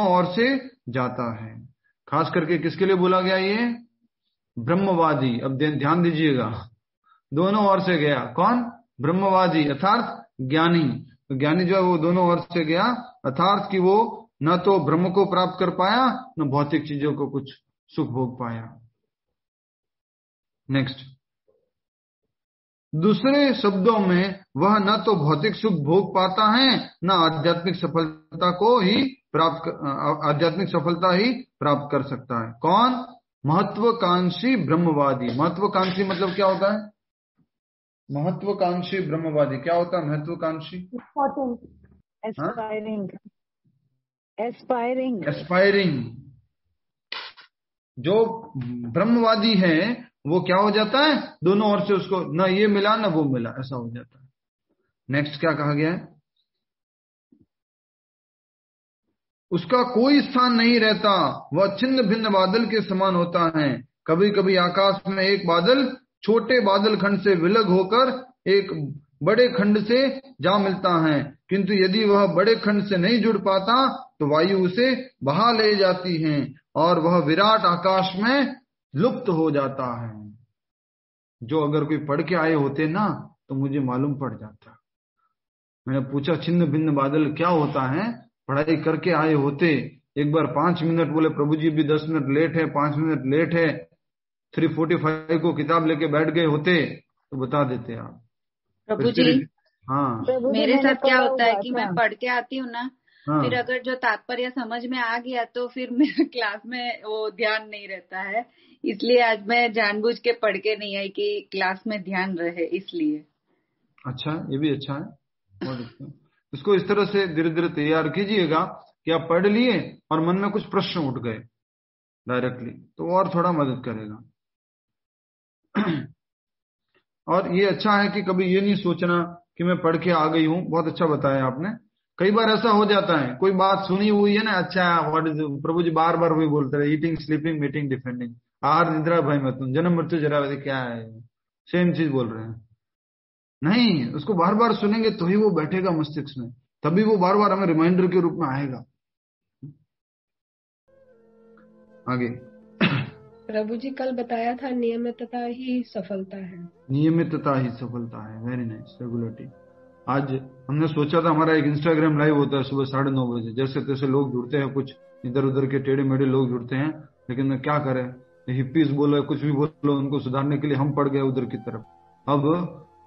ओर से जाता है। खास करके किसके लिए बोला गया ये? ब्रह्मवादी। अब ध्यान दीजिएगा, दोनों ओर से गया। कौन? ब्रह्मवादी अर्थात ज्ञानी। तो ज्ञानी जो है वो दोनों ओर से गया, अर्थात कि वो न तो ब्रह्म को प्राप्त कर पाया न भौतिक चीजों को कुछ सुख भोग पाया। नेक्स्ट, दूसरे शब्दों में वह न तो भौतिक सुख भोग पाता है न आध्यात्मिक सफलता ही प्राप्त कर सकता है। कौन? महत्वाकांक्षी ब्रह्मवादी। महत्वाकांक्षी मतलब क्या होता है? महत्वाकांक्षी ब्रह्मवादी क्या होता है? महत्वाकांक्षी एस्पायरिंग। जो ब्रह्मवादी है वो क्या हो जाता है? दोनों ओर से उसको न ये मिला न वो मिला, ऐसा हो जाता है। नेक्स्ट क्या कहा गया है? उसका कोई स्थान नहीं रहता, वह छिन्न भिन्न बादल के समान होता है। कभी कभी आकाश में एक बादल छोटे बादल खंड से विलग होकर एक बड़े खंड से जा मिलता है, किंतु यदि वह बड़े खंड से नहीं जुड़ पाता तो वायु उसे बहा ले जाती है और वह विराट आकाश में लुप्त हो जाता है। जो अगर कोई पढ़ के आए होते ना तो मुझे मालूम पड़ जाता। मैंने पूछा छिन्न भिन्न बादल क्या होता है, पढ़ाई करके आए होते। एक बार 5 मिनट बोले प्रभु जी भी 10 मिनट लेट है, 5 मिनट लेट है, 3:45 को किताब लेके बैठ गए होते तो बता देते आप। प्रभु जी, हाँ, मेरे साथ क्या होता है कि मैं पढ़ के आती हूँ ना, फिर अगर जो तात्पर्य समझ में आ गया तो फिर मेरे क्लास में वो ध्यान नहीं रहता है। इसलिए आज मैं जानबूझ के पढ़ के नहीं आई कि क्लास में ध्यान रहे, इसलिए। अच्छा, ये भी अच्छा है, बहुत अच्छा। इसको इस तरह से धीरे धीरे तैयार कीजिएगा कि आप पढ़ लिए और मन में कुछ प्रश्न उठ गए डायरेक्टली, तो और थोड़ा मदद करेगा। और ये अच्छा है कि कभी ये नहीं सोचना कि मैं पढ़ के आ गई हूँ। बहुत अच्छा बताया आपने। कई बार ऐसा हो जाता है, कोई बात सुनी हुई है ना, अच्छा व्हाट इज, प्रभु जी बार बार वही बोलते रहे, ईटिंग स्लीपिंग मीटिंग डिफेंडिंग, आहार निद्रा भय मत, जन्म मृत्यु जरा, क्या है, सेम चीज बोल रहे हैं। नहीं, उसको बार बार सुनेंगे तो ही वो बैठेगा मस्तिष्क में, तभी वो बार बार हमें रिमाइंडर के रूप में आएगा। आगे प्रभु जी कल बताया था नियमितता ही सफलता है। नियमितता ही सफलता है। Very nice, regularity. आज हमने सोचा था हमारा एक इंस्टाग्राम लाइव होता है सुबह 9:30 बजे, जैसे तैसे लोग जुड़ते हैं, कुछ इधर उधर के टेढ़े मेढ़े लोग जुड़ते हैं, लेकिन क्या करें, हिप्पीज बोलो कुछ भी बोलो, उनको सुधारने के लिए हम पड़ गए उधर की तरफ। अब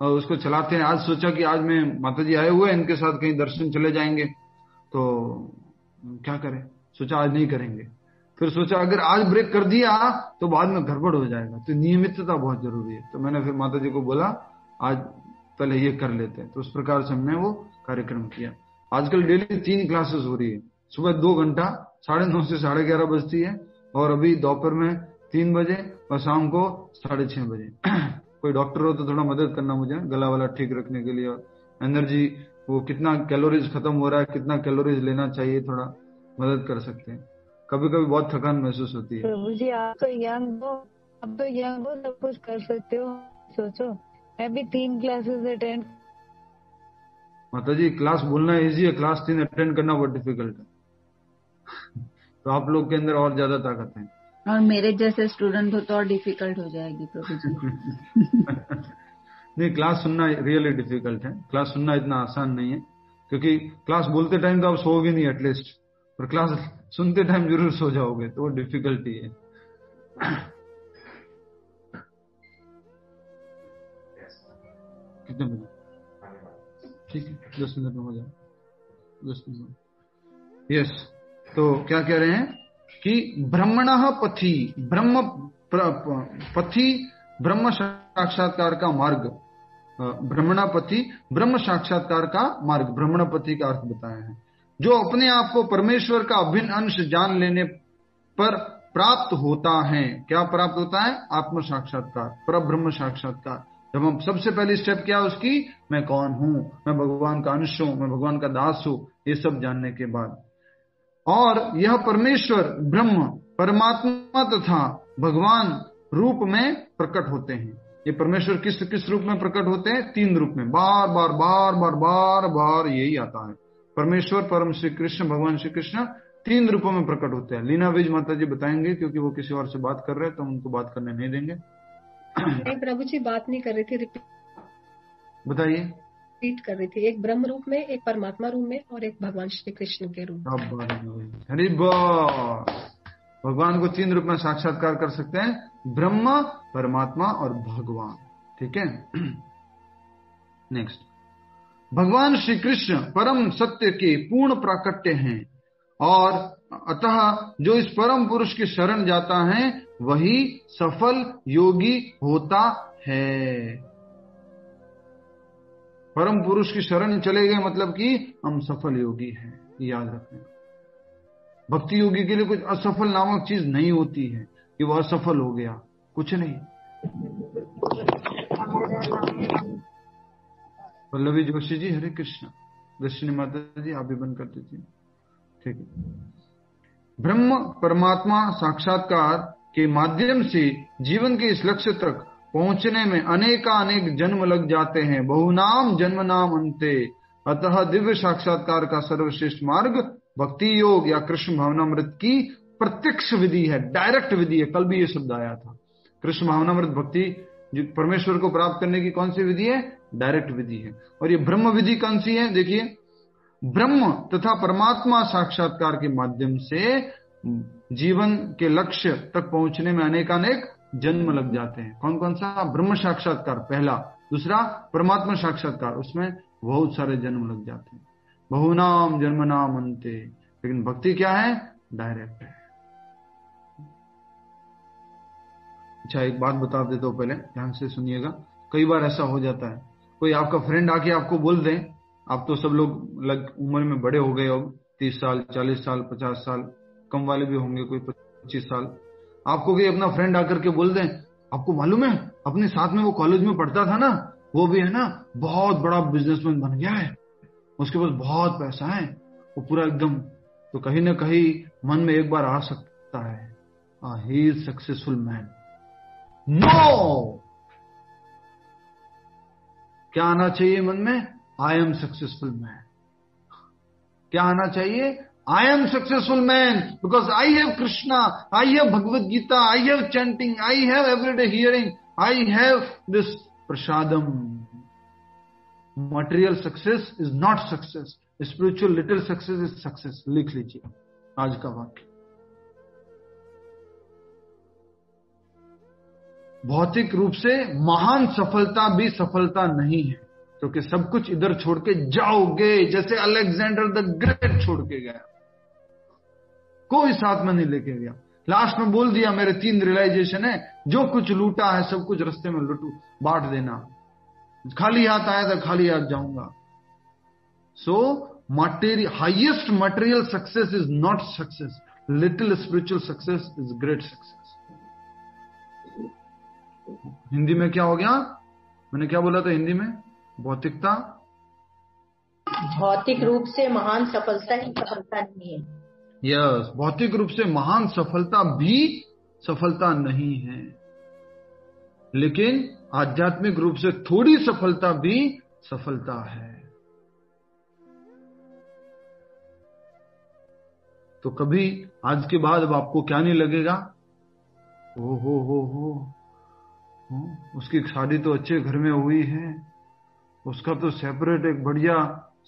उसको चलाते हैं। आज सोचा कि आज मैं माता जी आए हुए हैं, इनके साथ कहीं दर्शन चले जाएंगे, तो क्या करें, सोचा आज नहीं करेंगे। फिर सोचा अगर आज ब्रेक कर दिया तो बाद में गड़बड़ हो जाएगा, तो नियमितता बहुत जरूरी है। तो मैंने फिर माता जी को बोला आज पहले ये कर लेते हैं, तो उस प्रकार से हमने वो कार्यक्रम किया। आजकल डेली 3 क्लासेस हो रही है, सुबह 2 घंटा 9:30 से 11:30 बजती है, और अभी दोपहर में 3 बजे और शाम को 6:30 बजे। कोई डॉक्टर हो तो थोड़ा मदद करना मुझे, गला वाला ठीक रखने के लिए, और एनर्जी वो कितना कैलोरीज खत्म हो रहा है, कितना कैलोरीज लेना चाहिए, थोड़ा मदद कर सकते हैं। कभी कभी बहुत थकान महसूस होती है। प्रभु जी आप तो यंग हो, सब कुछ कर सकते हो। सोचो मैं भी 3 क्लासेस अटेंड। माता जी क्लास बोलना इजी है, क्लास 3 अटेंड करना बहुत डिफिकल्ट है। तो आप लोग के अंदर और ज्यादा ताकत है। और मेरे जैसे स्टूडेंट हो तो और डिफिकल्ट हो जाएगी प्रभु जी। नहीं, क्लास सुनना रियली डिफिकल्ट है। क्लास सुनना इतना आसान नहीं है, क्योंकि क्लास बोलते टाइम तो आप सोओगे नहीं एटलीस्ट, पर क्लास सुनते टाइम जरूर सो जाओगे, तो वो डिफिकल्टी है। कितने मिनट? ठीक है, 10 मिनट में हो जाए, 10 मिनट। यस, तो क्या कह रहे हैं कि ब्रह्मणः पथि, ब्रह्म साक्षात्कार का मार्ग, ब्रह्मणापति ब्रह्म साक्षात्कार का मार्ग, ब्रह्मणापति का अर्थ बताया है। जो अपने आप को परमेश्वर का अभिन्न अंश जान लेने पर प्राप्त होता है। क्या प्राप्त होता है? आत्म साक्षात्कार, पर ब्रह्म साक्षात्कार। जब हम सबसे पहली स्टेप क्या है उसकी, मैं कौन हूं, मैं भगवान का अंश हूं, मैं भगवान का दास हूं, ये सब जानने के बाद, और यह परमेश्वर ब्रह्म परमात्मा तथा भगवान रूप में प्रकट होते हैं। ये परमेश्वर किस रूप में प्रकट होते हैं? 3 रूप में। बार बार बार बार बार बार यही आता है, परमेश्वर परम श्री कृष्ण भगवान श्री कृष्ण 3 रूपों में प्रकट होते हैं। लीना विज माता जी बताएंगे, क्योंकि वो किसी और से बात कर रहे हैं तो उनको बात करने नहीं देंगे। नहीं प्रभु जी बात नहीं कर रही थी, बताइए। रिपीट कर रही थी, एक ब्रह्म रूप में, एक परमात्मा रूप में, और एक भगवान श्री कृष्ण के रूप में। हरि बोल। भगवान को 3 रूप में साक्षात्कार कर सकते हैं, ब्रह्म, परमात्मा और भगवान। ठीक है। नेक्स्ट, भगवान श्री कृष्ण परम सत्य के पूर्ण प्राकट्य हैं, और अतः जो इस परम पुरुष की शरण जाता है वही सफल योगी होता है। परम पुरुष की शरण चले गए मतलब कि हम सफल योगी हैं, याद रखना। भक्ति योगी के लिए कुछ असफल नामक चीज नहीं होती है कि वह असफल हो गया, कुछ नहीं। पल्लवी जोशी जी, हरे कृष्ण। दर्शनी माता जी आप भी बंद कर दीजिए। ठीक है। ब्रह्म परमात्मा साक्षात्कार के माध्यम से जीवन के इस लक्ष्य तक पहुंचने में अनेकानेक जन्म लग जाते हैं, बहुनाम जन्म नाम अंते। अतः दिव्य साक्षात्कार का सर्वश्रेष्ठ मार्ग भक्ति योग या कृष्ण भावनामृत की प्रत्यक्ष विधि है, डायरेक्ट विधि है। कल भी ये शब्द आया था। कृष्ण भावनामृत भक्ति जो परमेश्वर को प्राप्त करने की कौन सी विधि है? डायरेक्ट विधि है। और ये ब्रह्म विधि कौन सी है? देखिए, ब्रह्म तथा परमात्मा साक्षात्कार के माध्यम से जीवन के लक्ष्य तक पहुंचने में अनेकानेक जन्म लग जाते हैं। कौन कौन सा? ब्रह्म साक्षात्कार पहला, दूसरा परमात्मा साक्षात्कार, उसमें बहुत सारे जन्म लग जाते हैं। बहुनाम जन्म नाम अंते। लेकिन भक्ति क्या है? डायरेक्ट है। अच्छा, एक बात बता देता हूं, पहले ध्यान से सुनिएगा। कई बार ऐसा हो जाता है, कोई आपका फ्रेंड आके आपको बोल दे, आप तो सब लोग उम्र में बड़े हो गए हो, 30 साल 40 साल 50 साल, कम वाले भी होंगे, कोई 25 साल। आपको कोई अपना फ्रेंड आकर के बोल दे, आपको मालूम है अपने साथ में वो कॉलेज में पढ़ता था ना, वो भी है ना बहुत बड़ा बिजनेसमैन बन गया है, उसके पास बहुत पैसा है, वो पूरा एकदम। तो कहीं ना कहीं मन में एक बार आ सकता है, he is successful man. No, क्या आना चाहिए मन में? I am successful man. क्या आना चाहिए? I am successful man because I have Krishna, I have Bhagavad Gita, I have chanting, I have everyday hearing, I have this prasadam. Material success is not success, spiritual little success is success. लिख लीजिए आज का वाक्य। भौतिक रूप से महान सफलता भी सफलता नहीं है, क्योंकि सब कुछ इधर छोड़ के जाओगे, जैसे अलेक्जेंडर द ग्रेट छोड़ के गया, कोई साथ में नहीं लेके गया। लास्ट में बोल दिया मेरे 3 रियलाइजेशन है, जो कुछ लूटा है सब कुछ रास्ते में लूटू, बांट देना, खाली हाथ आया था खाली हाथ जाऊंगा। सो highest material success is not success, little spiritual success is great success. Hindi में क्या हो गया, मैंने क्या बोला था हिंदी में, भौतिक रूप से महान सफलता ही सफलता नहीं है। यस, भौतिक रूप से महान सफलता भी सफलता नहीं है, लेकिन आध्यात्मिक रूप से थोड़ी सफलता भी सफलता है। तो कभी आज के बाद अब आपको क्या नहीं लगेगा, हो उसकी शादी तो अच्छे घर में हुई है, उसका तो सेपरेट एक बढ़िया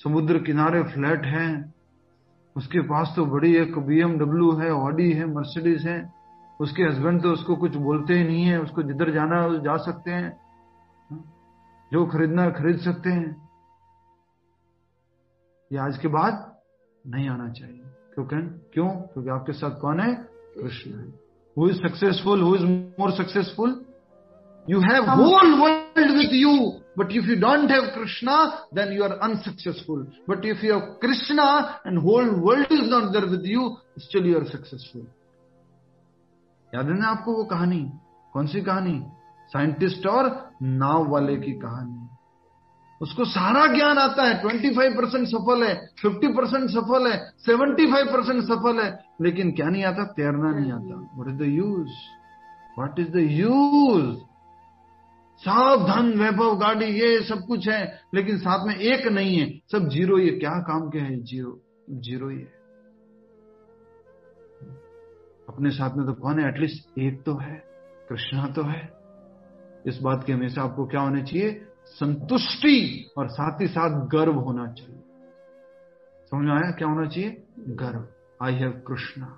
समुद्र किनारे फ्लैट है, उसके पास तो बड़ी एक BMW है, ऑडी है, मर्सिडीज है, उसके हस्बैंड तो उसको कुछ बोलते ही नहीं है, उसको जिधर जाना है जा सकते हैं, जो खरीदना है खरीद सकते हैं। ये आज के बाद नहीं आना चाहिए। क्यों? क्योंकि आपके साथ कौन है? कृष्ण है। Who is successful, who is more successful? You have whole world with you, but if you don't have Krishna, then you are unsuccessful. But if you have Krishna and whole world is not there with you, still you are successful. याद है ना आपको वो कहानी? कौन सी कहानी? Scientist और नाव वाले की कहानी। उसको सारा ज्ञान आता है, 25% सफल है, 50% सफल है, 75% सफल है, लेकिन क्या नहीं आता? तैरना नहीं आता। What is the use? What is the use? सब धन वैभव गाड़ी ये सब कुछ है, लेकिन साथ में एक नहीं है, सब जीरो ही है। क्या काम के है? जीरो ही है। अपने साथ में तो कौन है? एटलीस्ट एक तो है, कृष्णा तो है। इस बात के हमेशा आपको क्या होना चाहिए? संतुष्टि, और साथ ही साथ गर्व होना चाहिए। समझ में आया? क्या होना चाहिए? गर्व। आई हैव कृष्णा।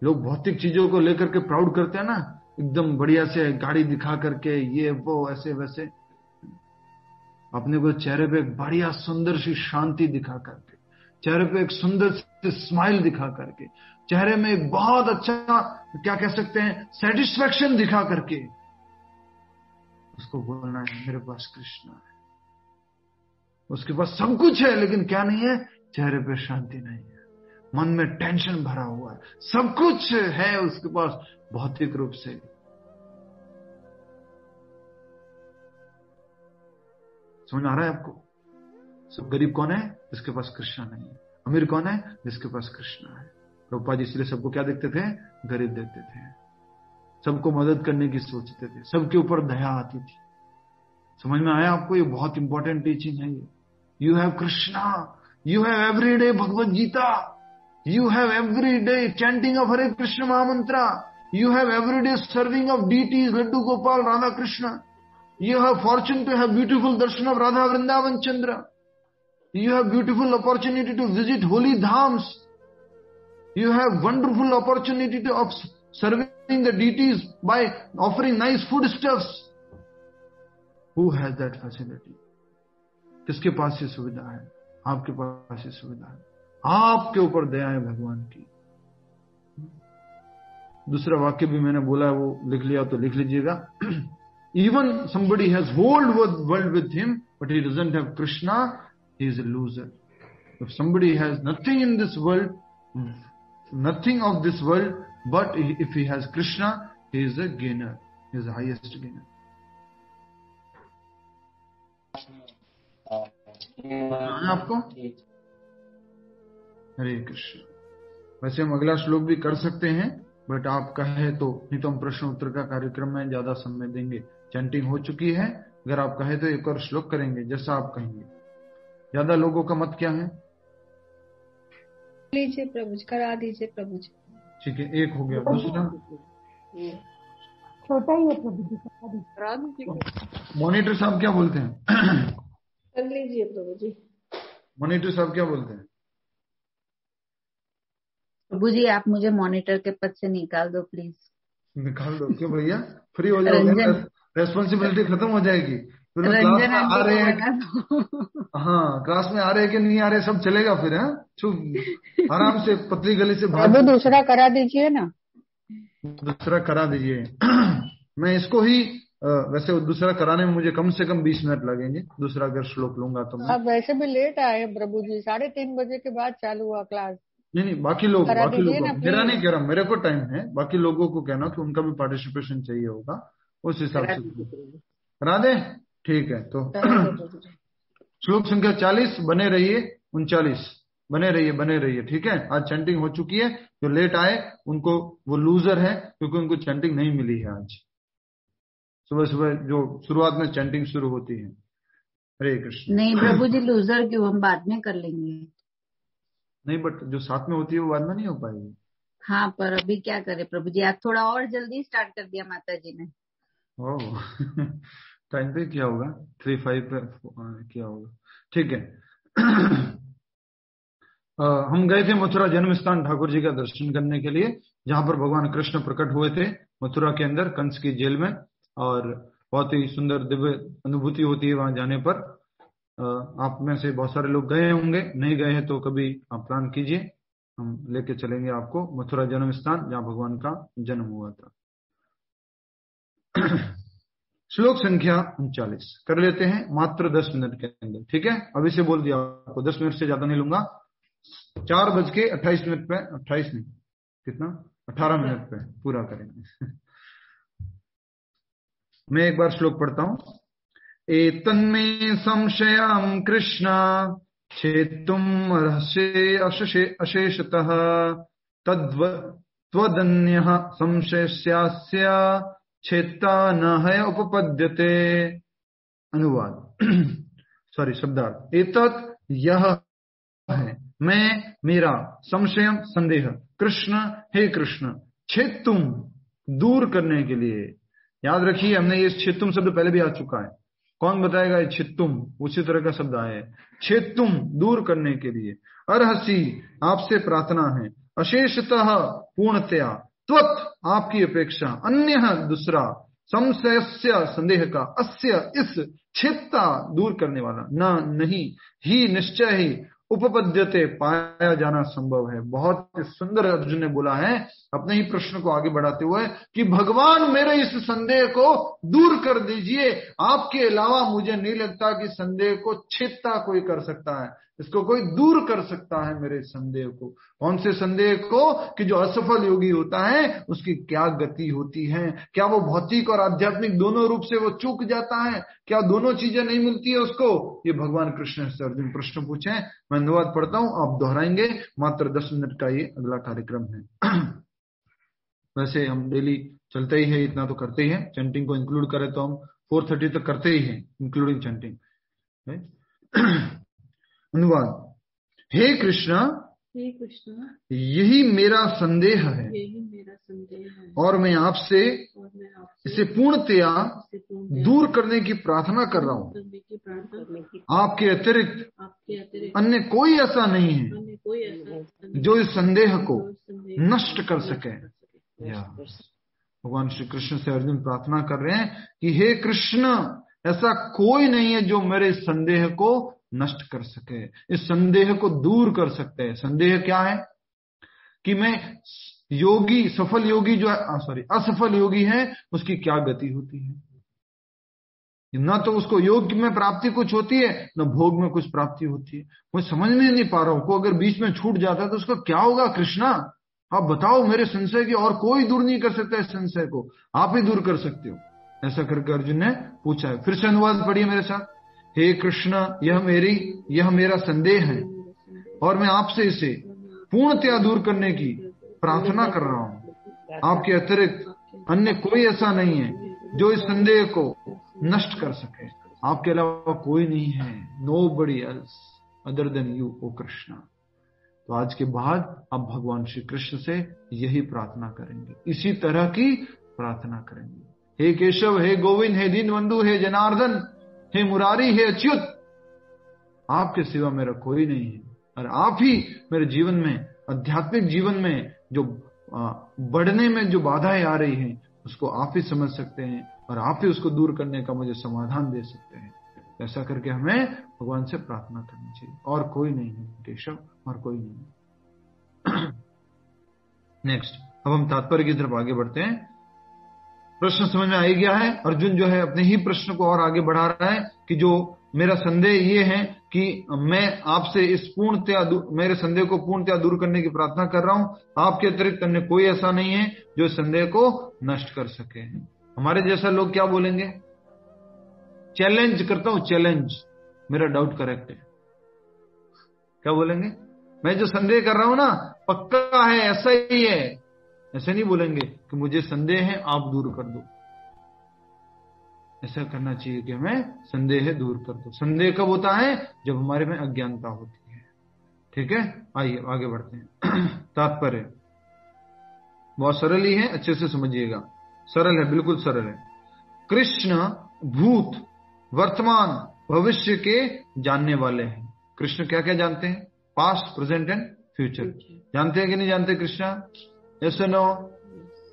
लोग भौतिक चीजों को लेकर के प्राउड करते हैं ना, एकदम बढ़िया से गाड़ी दिखा करके, ये वो ऐसे वैसे। अपने को चेहरे पे एक बढ़िया सुंदर सी शांति दिखा करके, चेहरे पे एक सुंदर सी स्माइल दिखा करके, चेहरे में एक बहुत अच्छा क्या कह सकते हैं सेटिस्फेक्शन दिखा करके उसको बोलना है मेरे पास कृष्णा है। उसके पास सब कुछ है, लेकिन क्या नहीं है? चेहरे पे शांति नहीं है, मन में टेंशन भरा हुआ है। सब कुछ है उसके पास भौतिक रूप से। समझ आ रहा है आपको? सब गरीब कौन है? जिसके पास कृष्णा नहीं है। अमीर कौन है? जिसके पास कृष्णा है। प्रभुपाद इसलिए सबको क्या देखते थे? गरीब देखते थे। सबको मदद करने की सोचते थे, सबके ऊपर दया आती थी। समझ में आया आपको? ये बहुत इंपॉर्टेंट टीचिंग है ये। You have Krishna, you have everyday Bhagavad Gita, you have every day chanting of Hare Krishna Mahamantra, you have every day serving of deities Laddu Gopal, Radha Krishna, you have fortune to have beautiful darshan of Radha Vrindavan Chandra, you have beautiful opportunity to visit holy dhams, you have wonderful opportunity to of serving the deities by offering nice foodstuffs. Who has that facility? किसके पास ये सुविधा है? आपके पास ये सुविधा है। आपके ऊपर दया है भगवान की। दूसरा वाक्य भी मैंने बोला, वो लिख लिया तो लिख लीजिएगा। Even somebody has whole world with him, but he doesn't have Krishna, he is a loser. If somebody has nothing in this world, nothing of this world, but if he has Krishna, he is a gainer, he is the highest gainer. आपको हरे कृष्ण। वैसे हम अगला श्लोक भी कर सकते हैं, but आप कहे तो, नहीं तो हम प्रश्न उत्तर का कार्यक्रम में ज्यादा समय देंगे। चैंटिंग हो चुकी है, अगर आप कहे तो एक और श्लोक करेंगे, जैसा आप कहेंगे। ज्यादा लोगों का मत क्या है? लीजिए प्रभु जी, करा दीजिए प्रभु जी। ठीक है, एक हो गया। दूसरा छोटा ही है प्रभु जी, करा दीजिए। मॉनिटर साहब क्या बोलते हैं? कर लीजिए प्रभु जी। मॉनिटर साहब क्या बोलते हैं? प्रभु जी आप मुझे मॉनिटर के पद से निकाल दो प्लीज। निकाल दो क्यों भैया? फ्री हो जाओगे, रेस्पॉन्सिबिलिटी खत्म हो जाएगी। फिर क्लास में आ रहे हैं, हाँ क्लास में आ रहे हैं कि नहीं आ रहे सब चलेगा फिर। चुप आराम से पतली गली से प्रभु दूसरा करा दीजिए ना। दूसरा करा दीजिए। मैं इसको ही वैसे दूसरा कराने में मुझे कम से कम 20 मिनट लगेंगे, दूसरा अगर श्लोक लूंगा तो मैं। आप वैसे भी लेट आए प्रभु जी, 3:30 बजे के बाद चालू हुआ क्लास। नहीं, बाकी लोग ना, मेरा नहीं कह रहा, मेरे को टाइम है, बाकी लोगों को कहना कि उनका भी पार्टिसिपेशन चाहिए होगा, उस हिसाब से करा दे। ठीक है, तो श्लोक संख्या 40 बने रहिए, 39 बने रहिए। ठीक है, आज चैंटिंग हो चुकी है। जो लेट आए उनको, वो लूजर है, क्योंकि उनको चैंटिंग नहीं मिली है आज सुबह सुबह जो शुरुआत में चैंटिंग शुरू होती है। हरे कृष्ण। नहीं प्रभु जी, लूजर क्यों, हम बाद में कर लेंगे। नहीं, बट जो साथ में होती है वो बाद में नहीं हो पाएगी। हाँ, पर अभी क्या करे प्रभु जी, आज थोड़ा और जल्दी स्टार्ट कर दिया माता जी ने। ओह टाइम पे क्या होगा, 3-5 पे क्या होगा। ठीक है। हम गए थे मथुरा जन्म स्थान ठाकुर जी का दर्शन करने के लिए, जहां पर भगवान कृष्ण प्रकट हुए थे मथुरा के अंदर कंस की जेल में, और बहुत ही सुंदर दिव्य अनुभूति होती है वहां जाने पर। आप में से बहुत सारे लोग गए होंगे, नहीं गए हैं तो कभी आप प्लान कीजिए, हम लेके चलेंगे आपको मथुरा जन्म स्थान जहां भगवान का जन्म हुआ था। श्लोक संख्या 39 कर लेते हैं मात्र 10 मिनट के अंदर। ठीक है, अभी से बोल दिया आपको 10 मिनट से ज्यादा नहीं लूंगा। 4:28 पे, 28 नहीं, कितना, 18 मिनट पे पूरा करेंगे। मैं एक बार श्लोक पढ़ता हूं। एतन्मे संशयं कृष्ण छेत्तुम् अर्हसि अशेषतः त्वदन्यः संशयस्यास्य छेत्ता न है उपपद्यते। अनुवाद सॉरी, शब्दार्थ। एतत् यह है, मैं, मेरा, संशयम संदेह, कृष्ण हे कृष्ण, छेत्तुम दूर करने के लिए। याद रखिए, हमने ये छेत्तुम शब्द पहले भी आ चुका है। कौन बताएगा ये छेत्तुम, उसी तरह का शब्द आया है। छेत्तुम दूर करने के लिए, अर्हसि आपसे प्रार्थना है, अशेषतः पूर्णतया, त्वत् आपकी अपेक्षा, अन्य दूसरा, संशयस्य संदेह का, अस्य इस, छेत्ता दूर करने वाला, न नहीं, ही निश्चय ही, उपपद्यते पाया जाना संभव है। बहुत सुंदर अर्जुन ने बोला है अपने ही प्रश्न को आगे बढ़ाते हुए कि भगवान मेरे इस संदेह को दूर कर दीजिए, आपके अलावा मुझे नहीं लगता कि संदेह को छेदता कोई कर सकता है, इसको कोई दूर कर सकता है मेरे संदेह को। कौन से संदेह को, कि जो असफल योगी होता है उसकी क्या गति होती है, क्या वो भौतिक और आध्यात्मिक दोनों रूप से वो चूक जाता है, क्या दोनों चीजें नहीं मिलती है उसको। ये भगवान कृष्ण से अर्जुन प्रश्न पूछे। मैं अनुवाद पढ़ता हूं, आप दोहराएंगे। मात्र 10 मिनट का ये अगला कार्यक्रम है। वैसे हम डेली चलते ही है, इतना तो करते ही है, चैंटिंग को इंक्लूड करें तो हम 4:30 तक करते ही हैं, इंक्लूडिंग चैंटिंग। अनुवाद। हे कृष्ण, यही मेरा संदेह है, और मैं आपसे इसे पूर्णतया दूर करने की प्रार्थना कर रहा हूँ। आपके अतिरिक्त अन्य कोई ऐसा नहीं है जो इस संदेह को नष्ट कर सके। भगवान श्री कृष्ण से अर्जुन प्रार्थना कर रहे हैं कि हे कृष्ण, ऐसा कोई नहीं है जो मेरे संदेह को नष्ट कर सके, इस संदेह को दूर कर सकते हैं। संदेह क्या है, कि मैं योगी, सफल योगी जो है, असफल योगी है, उसकी क्या गति होती है। न तो उसको योग में प्राप्ति कुछ होती है, न भोग में कुछ प्राप्ति होती है। मैं समझ में नहीं पा रहा हूं, को अगर बीच में छूट जाता है तो उसका क्या होगा। कृष्णा, आप बताओ मेरे संशय की, और कोई दूर नहीं कर सकता इस संशय को, आप ही दूर कर सकते हो। ऐसा करके अर्जुन ने पूछा है। फिर से अनुवाद पढ़िए मेरे साथ। हे कृष्ण, यह मेरा संदेह है, और मैं आपसे इसे पूर्णतया दूर करने की प्रार्थना कर रहा हूं। आपके अतिरिक्त अन्य कोई ऐसा नहीं है जो इस संदेह को नष्ट कर सके, आपके अलावा कोई नहीं है। Nobody else other than you, ओ कृष्ण। तो आज के बाद आप भगवान श्री कृष्ण से यही प्रार्थना करेंगे, इसी तरह की प्रार्थना करेंगे। हे केशव, हे गोविंद, हे दीनबंधु, हे जनार्दन, हे मुरारी, हे अच्युत, आपके सिवा मेरा कोई नहीं है, और आप ही मेरे जीवन में, आध्यात्मिक जीवन में जो बढ़ने में जो बाधाएं आ रही हैं, उसको आप ही समझ सकते हैं, और आप ही उसको दूर करने का मुझे समाधान दे सकते हैं। ऐसा करके हमें भगवान से प्रार्थना करनी चाहिए, और कोई नहीं है केशव, और कोई नहीं है। नेक्स्ट। अब हम तात्पर्य की तरफ आगे बढ़ते हैं। प्रश्न समझ में आ गया है। अर्जुन जो है अपने ही प्रश्न को और आगे बढ़ा रहा है कि जो मेरा संदेह ये है कि मैं आपसे इस मेरे संदेह को पूर्णतया दूर करने की प्रार्थना कर रहा हूं। आपके अतिरिक्त अन्य कोई ऐसा नहीं है जो संदेह को नष्ट कर सके। हमारे जैसा लोग क्या बोलेंगे? चैलेंज करता हूं, चैलेंज, मेरा डाउट करेक्ट है। क्या बोलेंगे? मैं जो संदेह कर रहा हूं ना पक्का है, ऐसा ही है। ऐसे नहीं बोलेंगे कि मुझे संदेह है, आप दूर कर दो। ऐसा करना चाहिए कि हमें संदेह दूर कर दो। संदेह कब होता है? जब हमारे में अज्ञानता होती है। ठीक है, आइए आगे बढ़ते हैं। तात्पर्य बहुत सरल ही है, अच्छे से समझिएगा। सरल है, बिल्कुल सरल है। कृष्ण भूत, वर्तमान, भविष्य के जानने वाले हैं। कृष्ण क्या क्या जानते हैं? Past, present and future. जानते हैं कि नहीं जानते कृष्ण? Yes no?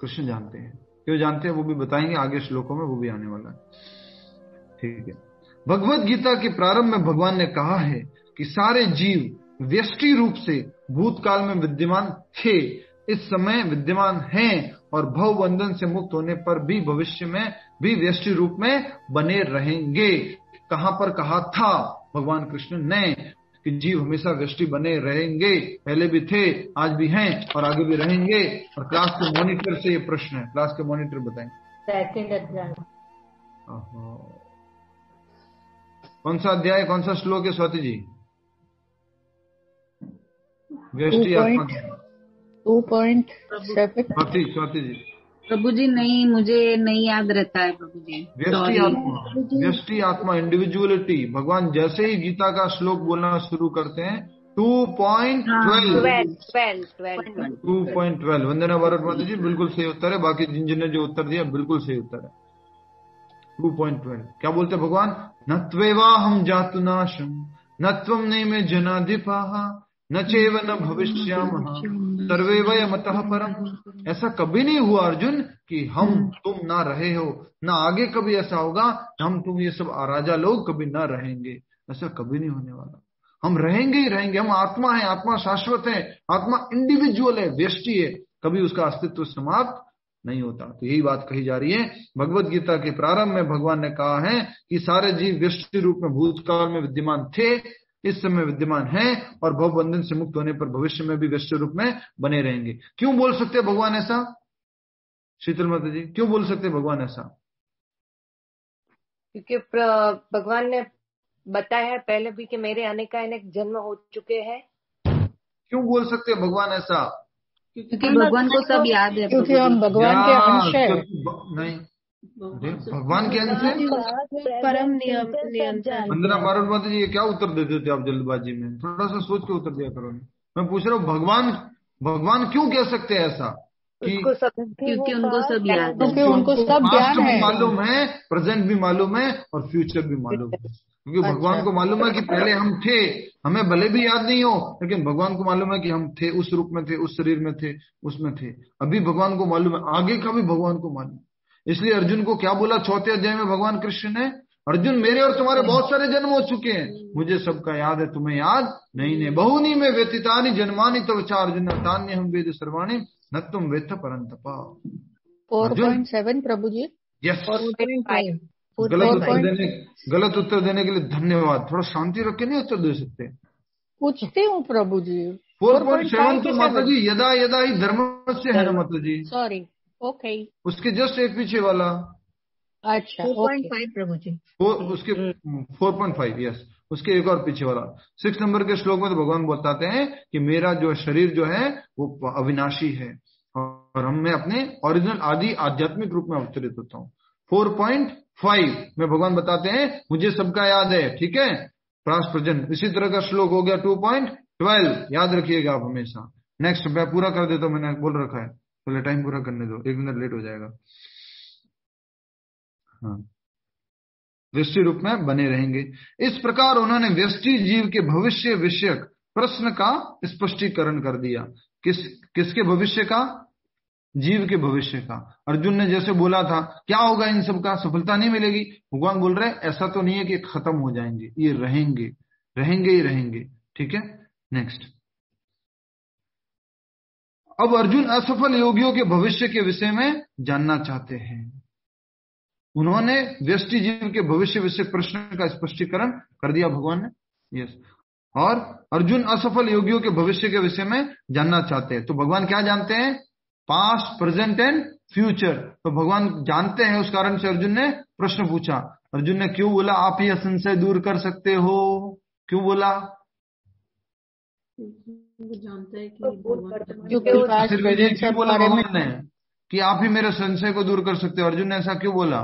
कृष्ण जानते हैं। क्यों जानते हैं वो भी बताएंगे आगे श्लोकों में, वो भी आने वाला है। ठीक है। भगवत गीता के प्रारंभ में भगवान ने कहा है कि सारे जीव व्यष्टि रूप से भूतकाल में विद्यमान थे, इस समय विद्यमान हैं और भव बंधन से मुक्त होने पर भी भविष्य में भी व्यष्टि रूप में बने रहेंगे। कहां पर कहा था भगवान कृष्ण ने कि जीव हमेशा व्यष्टि बने रहेंगे? पहले भी थे, आज भी हैं और आगे भी रहेंगे। और क्लास के मॉनिटर से ये प्रश्न है, क्लास के मॉनिटर बताएं। सेकंड अध्याय। कौन सा अध्याय, कौन सा श्लोक है स्वाति जी? व्यष्टि आत्मा 2.7। स्वाति जी। प्रभु जी नहीं, मुझे नहीं याद रहता है प्रभु जी। व्यष्टि आत्मा, इंडिविजुअलिटी। भगवान जैसे ही गीता का श्लोक बोलना शुरू करते हैं 2.12। वंदना भारत माता जी, बिल्कुल सही उत्तर है। बाकी जिन जो उत्तर दिया बिल्कुल सही उत्तर है। 2.12 क्या बोलते भगवान? न त्वेवाहम जातु नाशम न त्वम नेमे जनाधिपाः न चैव न भविष्यामः सर्वे वयमतः परम। ऐसा कभी नहीं हुआ अर्जुन कि हम तुम ना रहे हो, ना आगे कभी ऐसा होगा हम तुम ये सब राजा लोग कभी ना रहेंगे। ऐसा कभी नहीं होने वाला। हम रहेंगे ही रहेंगे। हम आत्मा है, आत्मा शाश्वत है, आत्मा इंडिविजुअल है, व्यष्टि है, कभी उसका अस्तित्व समाप्त नहीं होता। तो यही बात कही जा रही है। भगवत गीता के प्रारंभ में भगवान ने कहा है कि सारे जीव व्यष्टि रूप में भूतकाल में विद्यमान थे, इस समय विद्यमान हैं और भव बंधन से मुक्त होने पर भविष्य में भी व्यष्टि रूप में बने रहेंगे। क्यों बोल सकते हैं भगवान ऐसा? शीतल माता जी, क्यों बोल सकते हैं भगवान ऐसा? क्योंकि भगवान ने बताया है पहले भी कि मेरे आने का अनेक जन्म हो चुके हैं। क्यों बोल सकते हैं भगवान ऐसा? क्योंकि भगवान को सब याद है। क्योंकि हम भगवान के अंश है। नहीं, भगवान के अंश है। परम नियंत्रण। वंदना भारत माता जी, ये क्या उत्तर देते थे आप जल्दबाजी में? थोड़ा सा सोच के उत्तर दिया करो। मैं पूछ रहा हूँ भगवान क्यों कह सकते हैं ऐसा? क्योंकि उनको सब याद है, क्योंकि उनको सब ज्ञान है, मालूम है, प्रेजेंट भी मालूम है और फ्यूचर भी मालूम है। क्योंकि भगवान को मालूम है कि पहले हम थे, हमें भले भी याद नहीं हो, लेकिन भगवान को मालूम है कि हम थे, उस रूप में थे, उस शरीर में थे, उसमें थे। अभी भगवान को मालूम है, आगे का भी भगवान को मालूम। इसलिए अर्जुन को क्या बोला 4वें अध्याय में भगवान कृष्ण ने? अर्जुन, मेरे और तुम्हारे बहुत सारे जन्म हो चुके हैं, मुझे सबका याद है, तुम्हें याद नहीं है। बहुनी में व्यतीतानि जन्मानि तव च अर्जुन तान्य हम वेद सर्वाणि न तुम वेत्थ परंतपा। 4.7 प्रभु जी। यस, गलत उत्तर देने के लिए धन्यवाद। थोड़ा शांति रख के नहीं उत्तर दे सकते? पूछती हूँ प्रभु जी। 4.7 तो माता जी यदा यदा ही धर्म से है ना माता जी? सॉरी, ओके, उसके जस्ट एक पीछे वाला। अच्छा, 4.5 प्रभु जी। उसके 4.5, यस, उसके एक और पीछे वाला 6 नंबर के श्लोक में तो भगवान बताते हैं कि मेरा जो शरीर जो है वो अविनाशी है और हम मैं अपने ओरिजिनल आदि आध्यात्मिक रूप में अवतरित होता हूँ। 4.5 में भगवान बताते हैं मुझे सबका याद है। ठीक है, पास्ट प्रेजेंट। इसी तरह का श्लोक हो गया 2.12, याद रखिएगा आप हमेशा। नेक्स्ट मैं पूरा कर देता हूँ, मैंने बोल रखा है, पहले टाइम पूरा करने दो, 1 मिनट लेट हो जाएगा। हाँ, व्यष्टि रूप में बने रहेंगे। इस प्रकार उन्होंने व्यष्टि जीव के भविष्य विषयक प्रश्न का स्पष्टीकरण कर दिया। किसके भविष्य का? जीव के भविष्य का। अर्जुन ने जैसे बोला था क्या होगा इन सब का, सफलता नहीं मिलेगी। भगवान बोल रहे ऐसा तो नहीं है कि खत्म हो जाएंगे, ये रहेंगे, रहेंगे ही रहेंगे। ठीक है, नेक्स्ट। अब अर्जुन असफल योगियों के भविष्य के विषय में जानना चाहते हैं। उन्होंने व्यष्टि जीव के भविष्य विषय प्रश्न का स्पष्टीकरण कर दिया भगवान ने। यस, और अर्जुन असफल योगियों के भविष्य के विषय में जानना चाहते हैं। तो भगवान क्या जानते हैं? Past, present and future. तो भगवान जानते हैं, उस कारण से अर्जुन ने प्रश्न पूछा। अर्जुन ने क्यों बोला आप यह संशय दूर कर सकते हो? क्यों बोला? वो जानता है कि क्यों बोला भगवान ने कि आप ही मेरे संशय को दूर कर सकते हो? अर्जुन ने ऐसा क्यों बोला?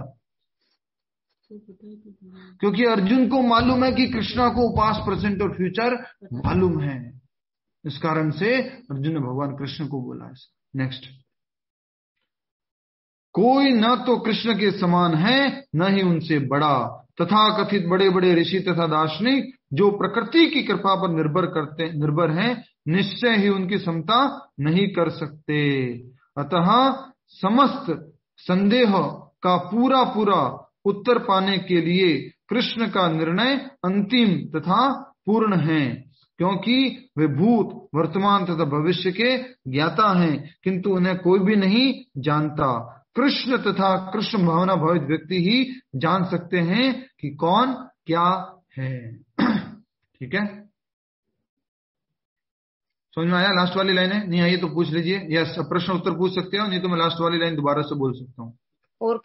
क्योंकि अर्जुन को मालूम है कि कृष्णा को पास्ट, प्रेजेंट और फ्यूचर मालूम है। इस कारण से अर्जुन ने भगवान कृष्ण को बोला। नेक्स्ट, कोई न तो कृष्ण के समान है न ही उनसे बड़ा, तथा कथित बड़े बड़े ऋषि तथा दार्शनिक जो प्रकृति की कृपा पर निर्भर हैं, निश्चय ही उनकी समता नहीं कर सकते। अतः समस्त संदेह का पूरा पूरा उत्तर पाने के लिए कृष्ण का निर्णय अंतिम तथा पूर्ण है, क्योंकि वे भूत, वर्तमान तथा भविष्य के ज्ञाता हैं, किंतु उन्हें कोई भी नहीं जानता। कृष्ण तथा कृष्ण भावना भावित व्यक्ति ही जान सकते हैं कि कौन क्या है। ठीक है, समझ में आया? लास्ट वाली लाइन है, नहीं आई तो पूछ लीजिए। यस, प्रश्न उत्तर पूछ सकते हो, नहीं तो मैं लास्ट वाली लाइन दोबारा से बोल सकता हूँ। और